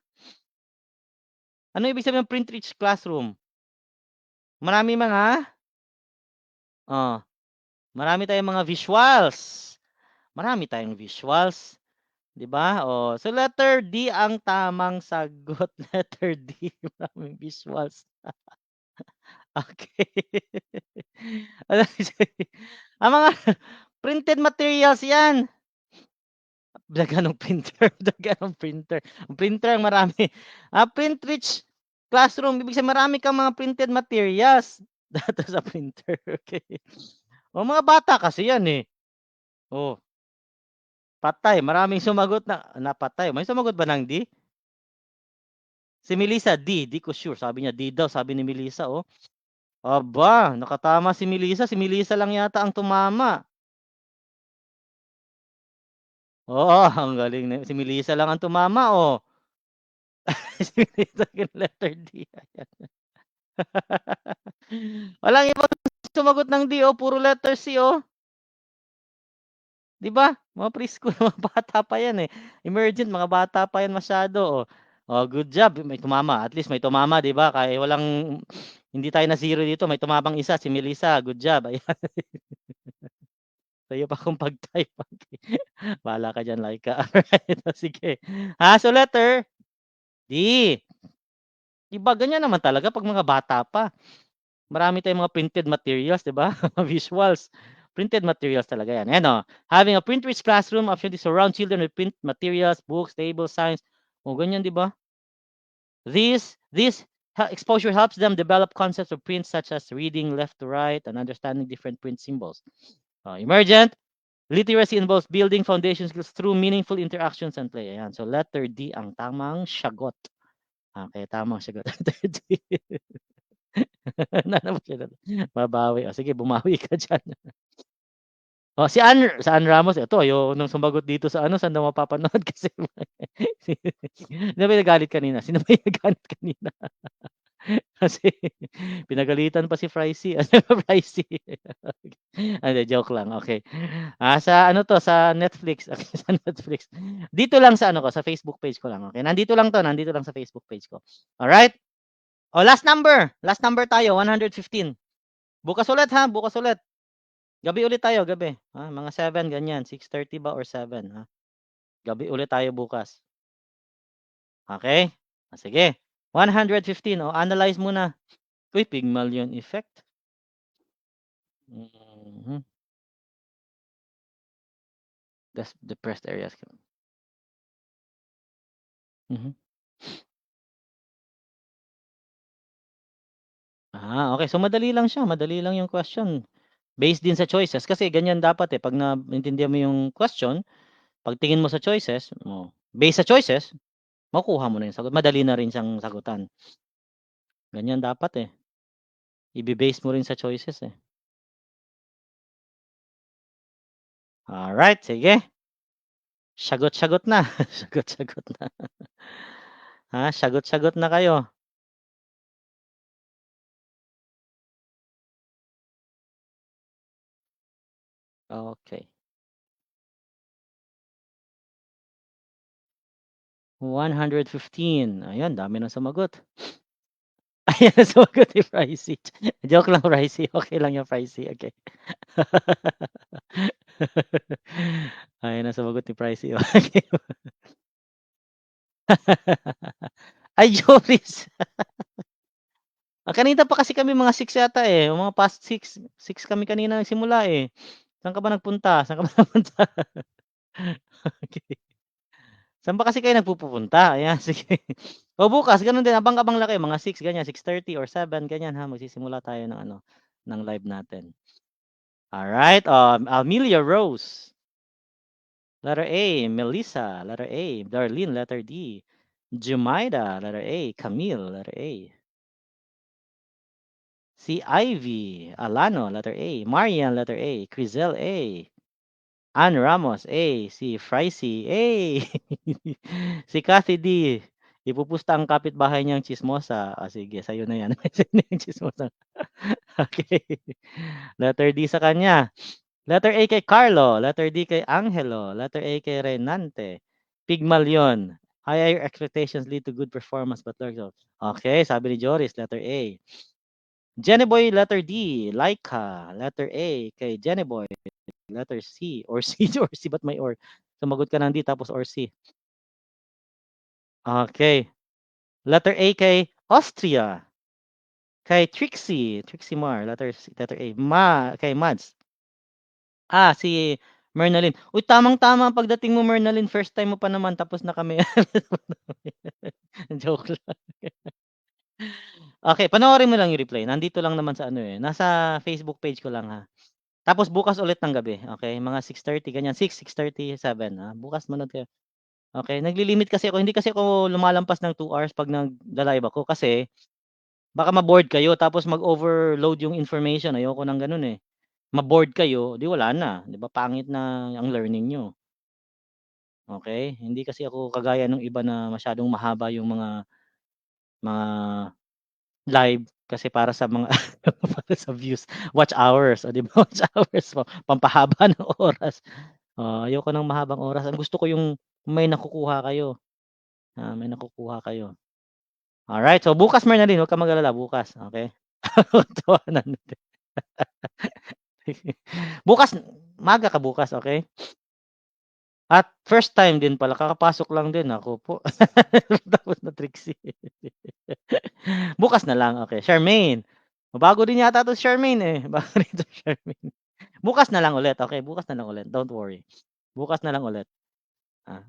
Ano ibig sabihin ng print-rich classroom? Maraming mga oh, marami tayong mga visuals. Marami tayong visuals, 'di ba? So letter D ang tamang sagot, letter D, maraming visuals. Okey. Ano ang mga printed materials 'yan. Lagyan ng printer, lagyan ng printer. Ang printer ang marami. Print rich classroom, ibig sabihin marami kang mga printed materials data sa printer, okey. Mga bata kasi 'yan, eh. Oh, patay, maraming sumagot na napatay. May sumagot ba ng D? Si Melissa, D, di ko sure. Sabi niya D daw, sabi ni Melissa, oh. Aba, nakatama si Melissa lang yata ang tumama. Oo, ang galing si Melissa lang ang tumama, oh. Si Melissa yung letter D, ayan. Walang ibang sumagot ng D, puro letter C, 'Di ba? Mga preschool, mga bata pa 'yan, eh. Emergent, mga bata pa 'yan masyado, oh. Good job, may tumama, at least may tumama, 'di ba? Kahit Hindi tayo na-zero dito, may tumabang isa, si Melissa, good job, ayan. Sa'yo pa kung pag-type, okey. Bahala ka diyan, Laika. Alright, o sige. So letter D. 'Di ba ganyan naman talaga 'pag mga bata pa. Marami tayong mga printed materials, 'di ba? Visuals. Printed materials talaga 'yan. Ayan, having a print-rich classroom opportunity to surround children with print materials, books, tables, signs. Ganyan, 'di ba? This exposure helps them develop concepts of print such as reading left to right and understanding different print symbols. Emergent literacy involves building foundation skills through meaningful interactions and play. Ayan. So letter D ang tamang sagot. Okay, tamang sagot. Letter D. Nanalo siya. Babawi. Sige, bumawi ka diyan. Si Ann Ramos, ito ayaw nung sumagot dito sa ano, saan daw mapapanood kasi 'di ba nagalit kanina? Sino ba yung nagalit kanina? Kasi pinagalitan pa si Pricey, ano ba Pricey? Hindi, joke lang, okey. Sa ano 'to, sa Netflix, okey, sa Netflix. Dito lang sa ano ko, sa Facebook page ko lang, okey. Nandito lang sa Facebook page ko. Alright? Last number tayo, 115. Bukas ulit ha, bukas ulit. Gabi ulit tayo, gabi. Mga 7 ganyan, 6:30 ba or 7, ha? Gabi ulit tayo bukas. Okey? Sige. 115, analyze muna. Uy, Pygmalion effect. Mhm. That's depressed areas. Mhm. Okey. So madali lang siya, madali lang yung question. Based din sa choices kasi ganyan dapat, 'pag naintindihan mo yung question, pagtingin mo sa choices, based sa choices, makukuha mo na yung sagot. Madali na rin siyang sagutan. Ganyan dapat, ibe-base mo rin sa choices, eh. Alright, sige. Sagot-sagot na, sagot-sagot na. Sagot-sagot na kayo. Okey. 115, ayan dami ng sumagot. Ayan ang sumagot ni Pricey. Joke lang Pricey, okey lang yan Pricey, okey. Ayan ang sumagot ni Pricey, okey. Ay, Joris. Kanina pa kasi kami mga 6 yata, mga past 6. 6 kami kanina nagsimula, eh. Saan ka ba nagpunta? Saan ka ba nagpunta? Okey. Saan ba kasi kayo nagpupunta? Ayan, sige. Bukas gano'n din, abang-abang lang kayo mga 6 ganyan, 6:30 or 7 ganyan, magsisimula tayo ng ano, ng live natin. Alright, Amelia Rose. Letter A, Melissa. Letter A, Darlene. Letter D, Jumaida. Letter A, Camille. Letter A. Si Ivy Alano. Letter A. Marian. Letter A. Crizel A. Ann Ramos A. Si Fricey A. Si Kathy D. Ipupusta ang kapitbahay niyang tsismosa. Sige, sa'yo na yan. Sa'yo na yung tsismosa. Okay. Letter D sa kanya. Letter A kay Carlo, letter D kay Angelo, letter A kay Renante. Pygmalion. Higher expectations lead to good performance but okay, sabi ni Joris, letter A. Jennyboy, letter D. Laika, letter A kay Jennyboy. Letter C or C or C ba't may or? Sumagot ka ng D tapos or C. Okay. Letter A kay Austria. Kay Trixie Mar, letter A. Kay Mads. Si Mernalyn. Uy, tamang-tama ang pagdating mo Mernalyn, first time mo pa naman tapos na kami joke lang. Okay, panoorin mo lang yung replay, nandito lang naman sa ano, nasa Facebook page ko lang, ha. Tapos bukas ulit ng gabi, okey, mga 6:30 ganyan, 6:30, 7, bukas manood kayo. Okey, nagli-limit kasi ako, hindi kasi ako lumalampas ng 2 hours 'pag nagla-live ako kasi baka ma-bored kayo tapos mag-overload yung information, ayoko ng gano'n, Ma-bored kayo, 'di wala na, 'di ba pangit na ang learning niyo. Okey, hindi kasi ako kagaya nung iba na masyadong mahaba yung mga live kasi para sa mga para sa views, watch hours, 'di ba, watch hours mo, pampahaba ng oras. Ayoko ng mahabang oras, ang gusto ko yung may nakukuha kayo, may nakukuha kayo. Alright, so bukas Mernalyn, huwag kang mag-alala bukas, okey? Tawanan natin. Bukas maaga ka bukas, okey? At first time din pala, kakapasok lang din, naku po. Tapos na Trixie. Bukas na lang, okey. Charmaine, bago din yata 'to si Charmaine, eh, bago rin 'to si Charmaine. Bukas na lang ulit, okey, bukas na lang ulit, don't worry. Bukas na lang ulit, ah.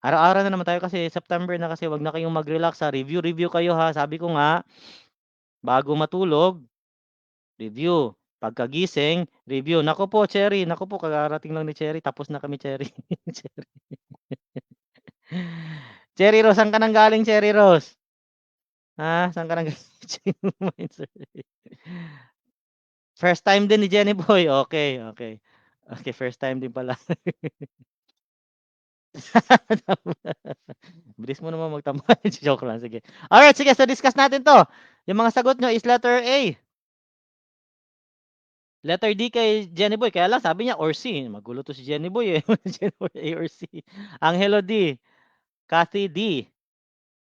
Araw-araw na naman tayo kasi September na kasi 'wag na kayong mag-relax, ha, review-review kayo, ha. Sabi ko nga, bago matulog, review, pagkagising, review. Naku po, Cherry, naku po kararating lang ni Cherry, tapos na kami Cherry. Cherry Cherry Rose, saan ka nang galing Cherry Rose? Saan ka nanggaling? First time din ni Jenny Boy, okey, okey. Okey, first time din pala. Bilis mo naman magtambay, joke lang, sige. Alright, sige, so discuss natin 'to. Yung mga sagot niyo is letter A. Letter D kay Jenny Boy, kaya lang sabi niya or C, magulo 'to si Jenny Boy, eh. Jenny Boy A or C. Angelo D, Cathy D,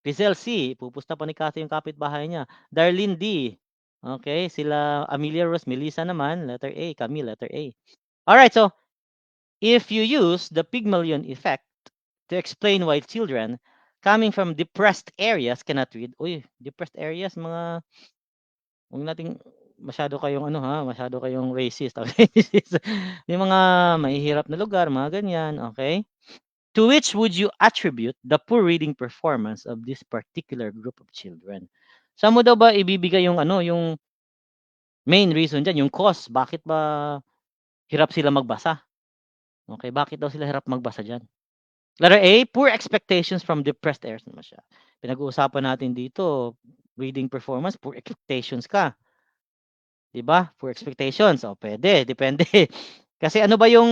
Rizal C, pupusta pa ni Cathy yung kapitbahay niya. Darlene D, okey, sila Amelia Rose, Melissa naman, letter A, kami letter A. Alright, so if you use the Pygmalion effect to explain why children coming from depressed areas cannot read. Uy, depressed areas mga huwag nating masyado kayong ano, ha, masyado kayong racist, okey? Yung mga mahihirap na lugar, mga ganyan, okey? To which would you attribute the poor reading performance of this particular group of children? Saan mo daw ba ibibigay yung ano, yung main reason diyan, yung cause, bakit ba hirap sila magbasa? Okey, bakit daw sila hirap magbasa diyan? Letter A, poor expectations from depressed areas naman siya. Pinag-uusapan natin dito, reading performance, poor expectations ka, 'di ba? Poor expectations, oh, puwede, depende. Kasi ano ba yung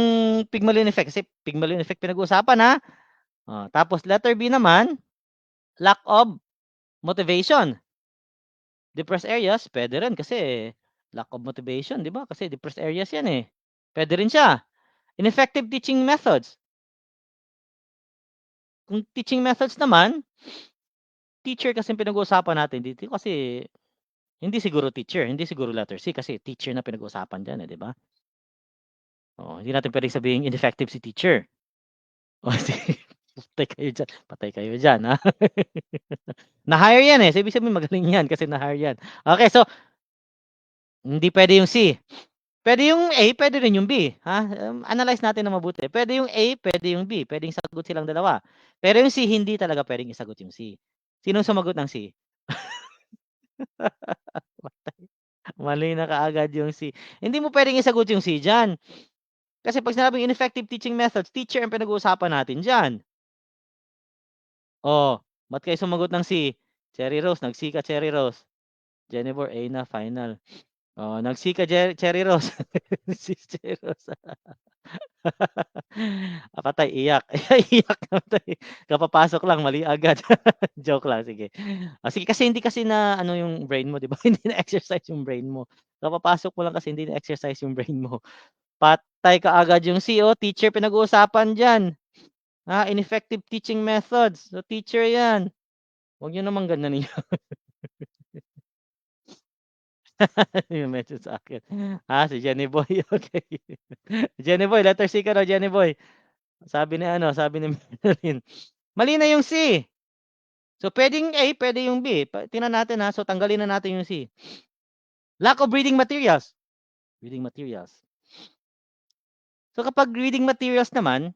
Pygmalion effect? Kasi Pygmalion effect pinag-uusapan, ha? Oh, tapos letter B naman, lack of motivation. Depressed areas, puwede rin kasi lack of motivation, 'di ba? Kasi depressed areas 'yan, eh. Puwede rin siya. Ineffective teaching methods. Kung teaching methods naman, teacher kasi ang pinag-uusapan natin dito kasi hindi siguro teacher, hindi siguro letter C kasi teacher na pinag-uusapan diyan, eh, 'di ba? Oo, hindi natin puwedeng sabihing ineffective si teacher. Oh, sige, patay kayo diyan, ha. Na-hire 'yan, eh, so ibig sabihin magaling 'yan kasi na-hire 'yan. Okey, so hindi puwede yung C. Puwede yung A, puwede rin yung B, ha. Analyze natin ng mabuti. Puwede yung A, puwede yung B, puwedeng sagot silang dalawa. Pero yung C, hindi talaga puwedeng isagot yung C. Sinong sumagot ng C? Mali na kaagad yung C. Hindi mo puwedeng isagot yung C diyan. Kasi 'pag sinabing ineffective teaching methods, teacher ang pinag-uusapan natin diyan. Oh, ba't kayo sumagot ng C? Cherry Rose, nag-C ka Cherry Rose. Jennifer, A na final. Oh, nag-C ka Cherry Rose. Si Cherry Rose. Patay, iyak. Iyak patay. Kapapasok lang mali agad. Joke lang, sige. Sige kasi hindi kasi na ano yung brain mo, 'di ba? Hindi na-exercise yung brain mo. Kapapasok mo lang kasi hindi na-exercise yung brain mo. Patay kaagad yung C, oh, teacher pinag-uusapan diyan. Ineffective teaching methods. So, teacher 'yan. Huwag niyo naman ganyanin yung yung message sa akin. Si Jenny Boy, okey. Jenny Boy, letter C ka raw, Jenny Boy. Sabi ni ano, sabi ni Madeline. Mali na yung C. So, puwedeng A, puwede yung B. Tingnan natin, so tanggalin na natin yung C. Lack of reading materials. Reading materials. So, kapag reading materials naman,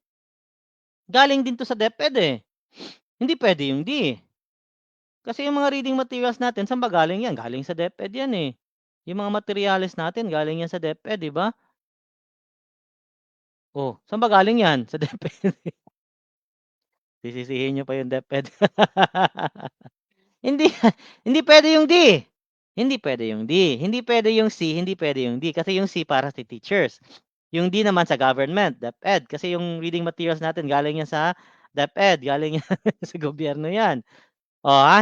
galing din 'to sa DepEd, eh. Hindi puwede yung D. Kasi yung mga reading materials natin saan ba galing 'yan? Galing sa DepEd 'yan, eh. Yung mga materyales natin galing 'yan sa DepEd, 'di ba? Oh, saan ba galing 'yan? Sa DepEd. Sisisihin niyo pa yung DepEd. Hindi, hindi puwede yung D. Hindi puwede yung D, hindi puwede yung C, hindi puwede yung D, kasi yung C para sa teachers. Yung D naman sa government, DepEd, kasi yung reading materials natin galing yan sa DepEd, galing yan sa gobyerno yan.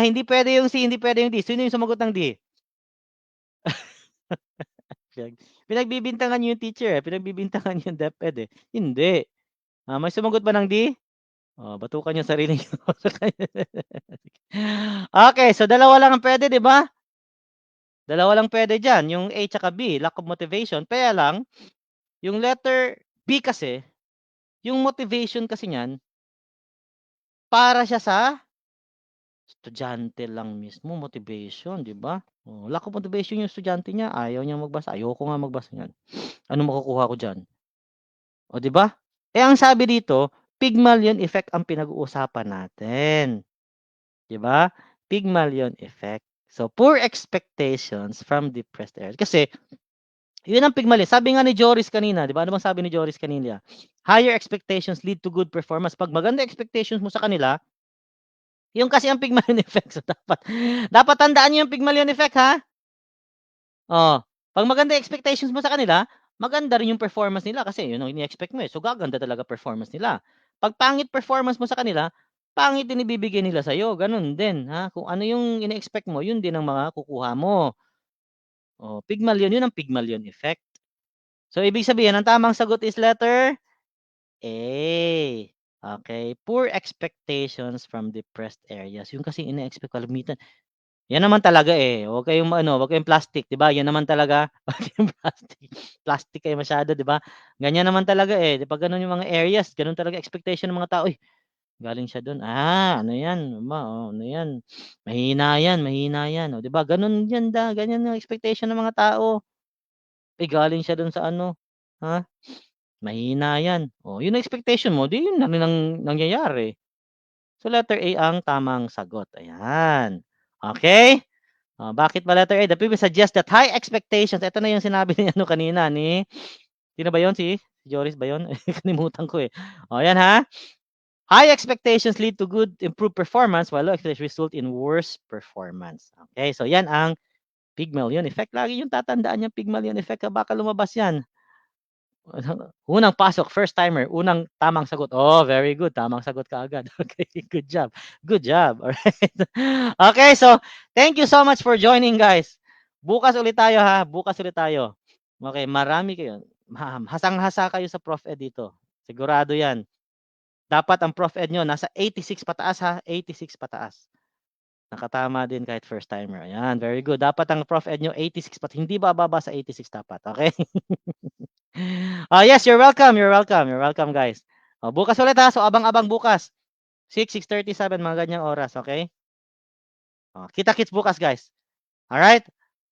Hindi puwede yung C, hindi puwede yung D, sino yung sumagot ng D? Pinagbibintangan niyo yung teacher, eh, pinagbibintangan niyo yung DepEd, eh. Hindi. May sumagot ba ng D? Batukan yung sarili niyo. Okey, so dalawa lang ang puwede, 'di ba? Dalawa lang puwede diyan, yung A tsaka B, lack of motivation. Kaya lang, yung letter B kasi, yung motivation kasi niyan, para siya sa estudyante lang mismo, motivation, 'di ba? Oh, lack of motivation yung estudyante niya, ayaw niyang magbasa, ayoko nga magbasa niyan. Ano makukuha ko diyan? Oh, 'di ba? Eh, ang sabi dito, Pygmalion effect ang pinag-uusapan natin, 'di ba? Pygmalion effect. So, poor expectations from depressed areas. Kasi, yun ang Pygmalion. Sabi nga ni Joris kanina, 'di ba? Ano bang sabi ni Joris kanina? Higher expectations lead to good performance. 'Pag maganda expectations mo sa kanila, yung kasi ang Pygmalion effect. So, dapat tandaan niyo yung Pygmalion effect, ha? Oh, 'pag maganda expectations mo sa kanila, maganda rin yung performance nila kasi yun ang ini-expect mo, eh. So, gaganda talaga performance nila. 'Pag pangit performance mo sa kanila, pangit din ibibigay nila sa'yo, gano'n din, ha. Kung ano yung ine-expect mo, yun din ang makukuha mo. Oh, Pygmalion, yun ang Pygmalion effect. So, ibig sabihin ang tamang sagot is letter A. Okay, poor expectations from depressed areas. Yun kasi ine-expect kalimitan. Yan naman talaga, eh, huwag kayong ano, huwag kayong plastic, 'di ba? Yan naman talaga, huwag kayong plastic. Plastic kayo masyado, 'di ba? Ganyan naman talaga, eh, 'di ba gano'n yung mga areas, gano'n talaga expectation ng mga tao, "Uy, galing siya do'n, ano 'yan, ano 'yan, mahina 'yan." Oh, 'di ba gano'n 'yan ganyan yung expectation ng mga tao. "Uy, galing siya do'n sa ano, ha, mahina 'yan." Oh, yun ang expectation mo, 'di yun na rin ang nangyayari. So, letter A ang tamang sagot, ayan. Okey? Bakit ba letter A? The people suggest that high expectations, ito na yung sinabi ni ano kanina ni sino ba yun, si Joris ba yun? Kalimutan ko, eh. Yan ha. High expectations lead to good improved performance while low expectations result in worse performance. Okay, so yan ang Pygmalion effect. Lagi yung tatandaan yung Pygmalion effect, baka lumabas yan. Unang pasok, first timer, unang tamang sagot. Oh, very good. Tamang sagot kaagad. Okay, good job. Good job. Alright. Okay, so thank you so much for joining, guys. Bukas ulit tayo, ha. Bukas ulit tayo. Okay, marami kayo. Hasang-hasa kayo sa Prof Ed dito. Sigurado 'yan. Dapat ang Prof Ed niyo nasa 86 pataas, ha. 86 pataas. Nakatama din kahit first timer. Ayan, very good. Dapat ang Prof Ed niyo 86 hindi bababa sa 86 dapat, okay? Yes, you're welcome, you're welcome, you're welcome, guys. Bukas ulit, ha. So, abang-abang bukas. 6:37 mga ganyang oras, okay? Kita-kits bukas, guys. Alright?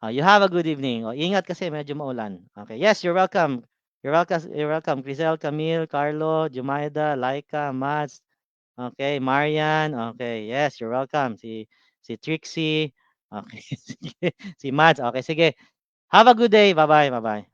You have a good evening. Ingat kasi medyo maulan. Okay. Yes, you're welcome. You're welcome, you're welcome. Crisel, Camille, Carlo, Jumaida, Laika, Mads. Okay, Marian. Okay. Yes, you're welcome. Si Trixie. Okay. Sige. Si Mads. Okay, sige. Have a good day. Bye-bye. Bye-bye.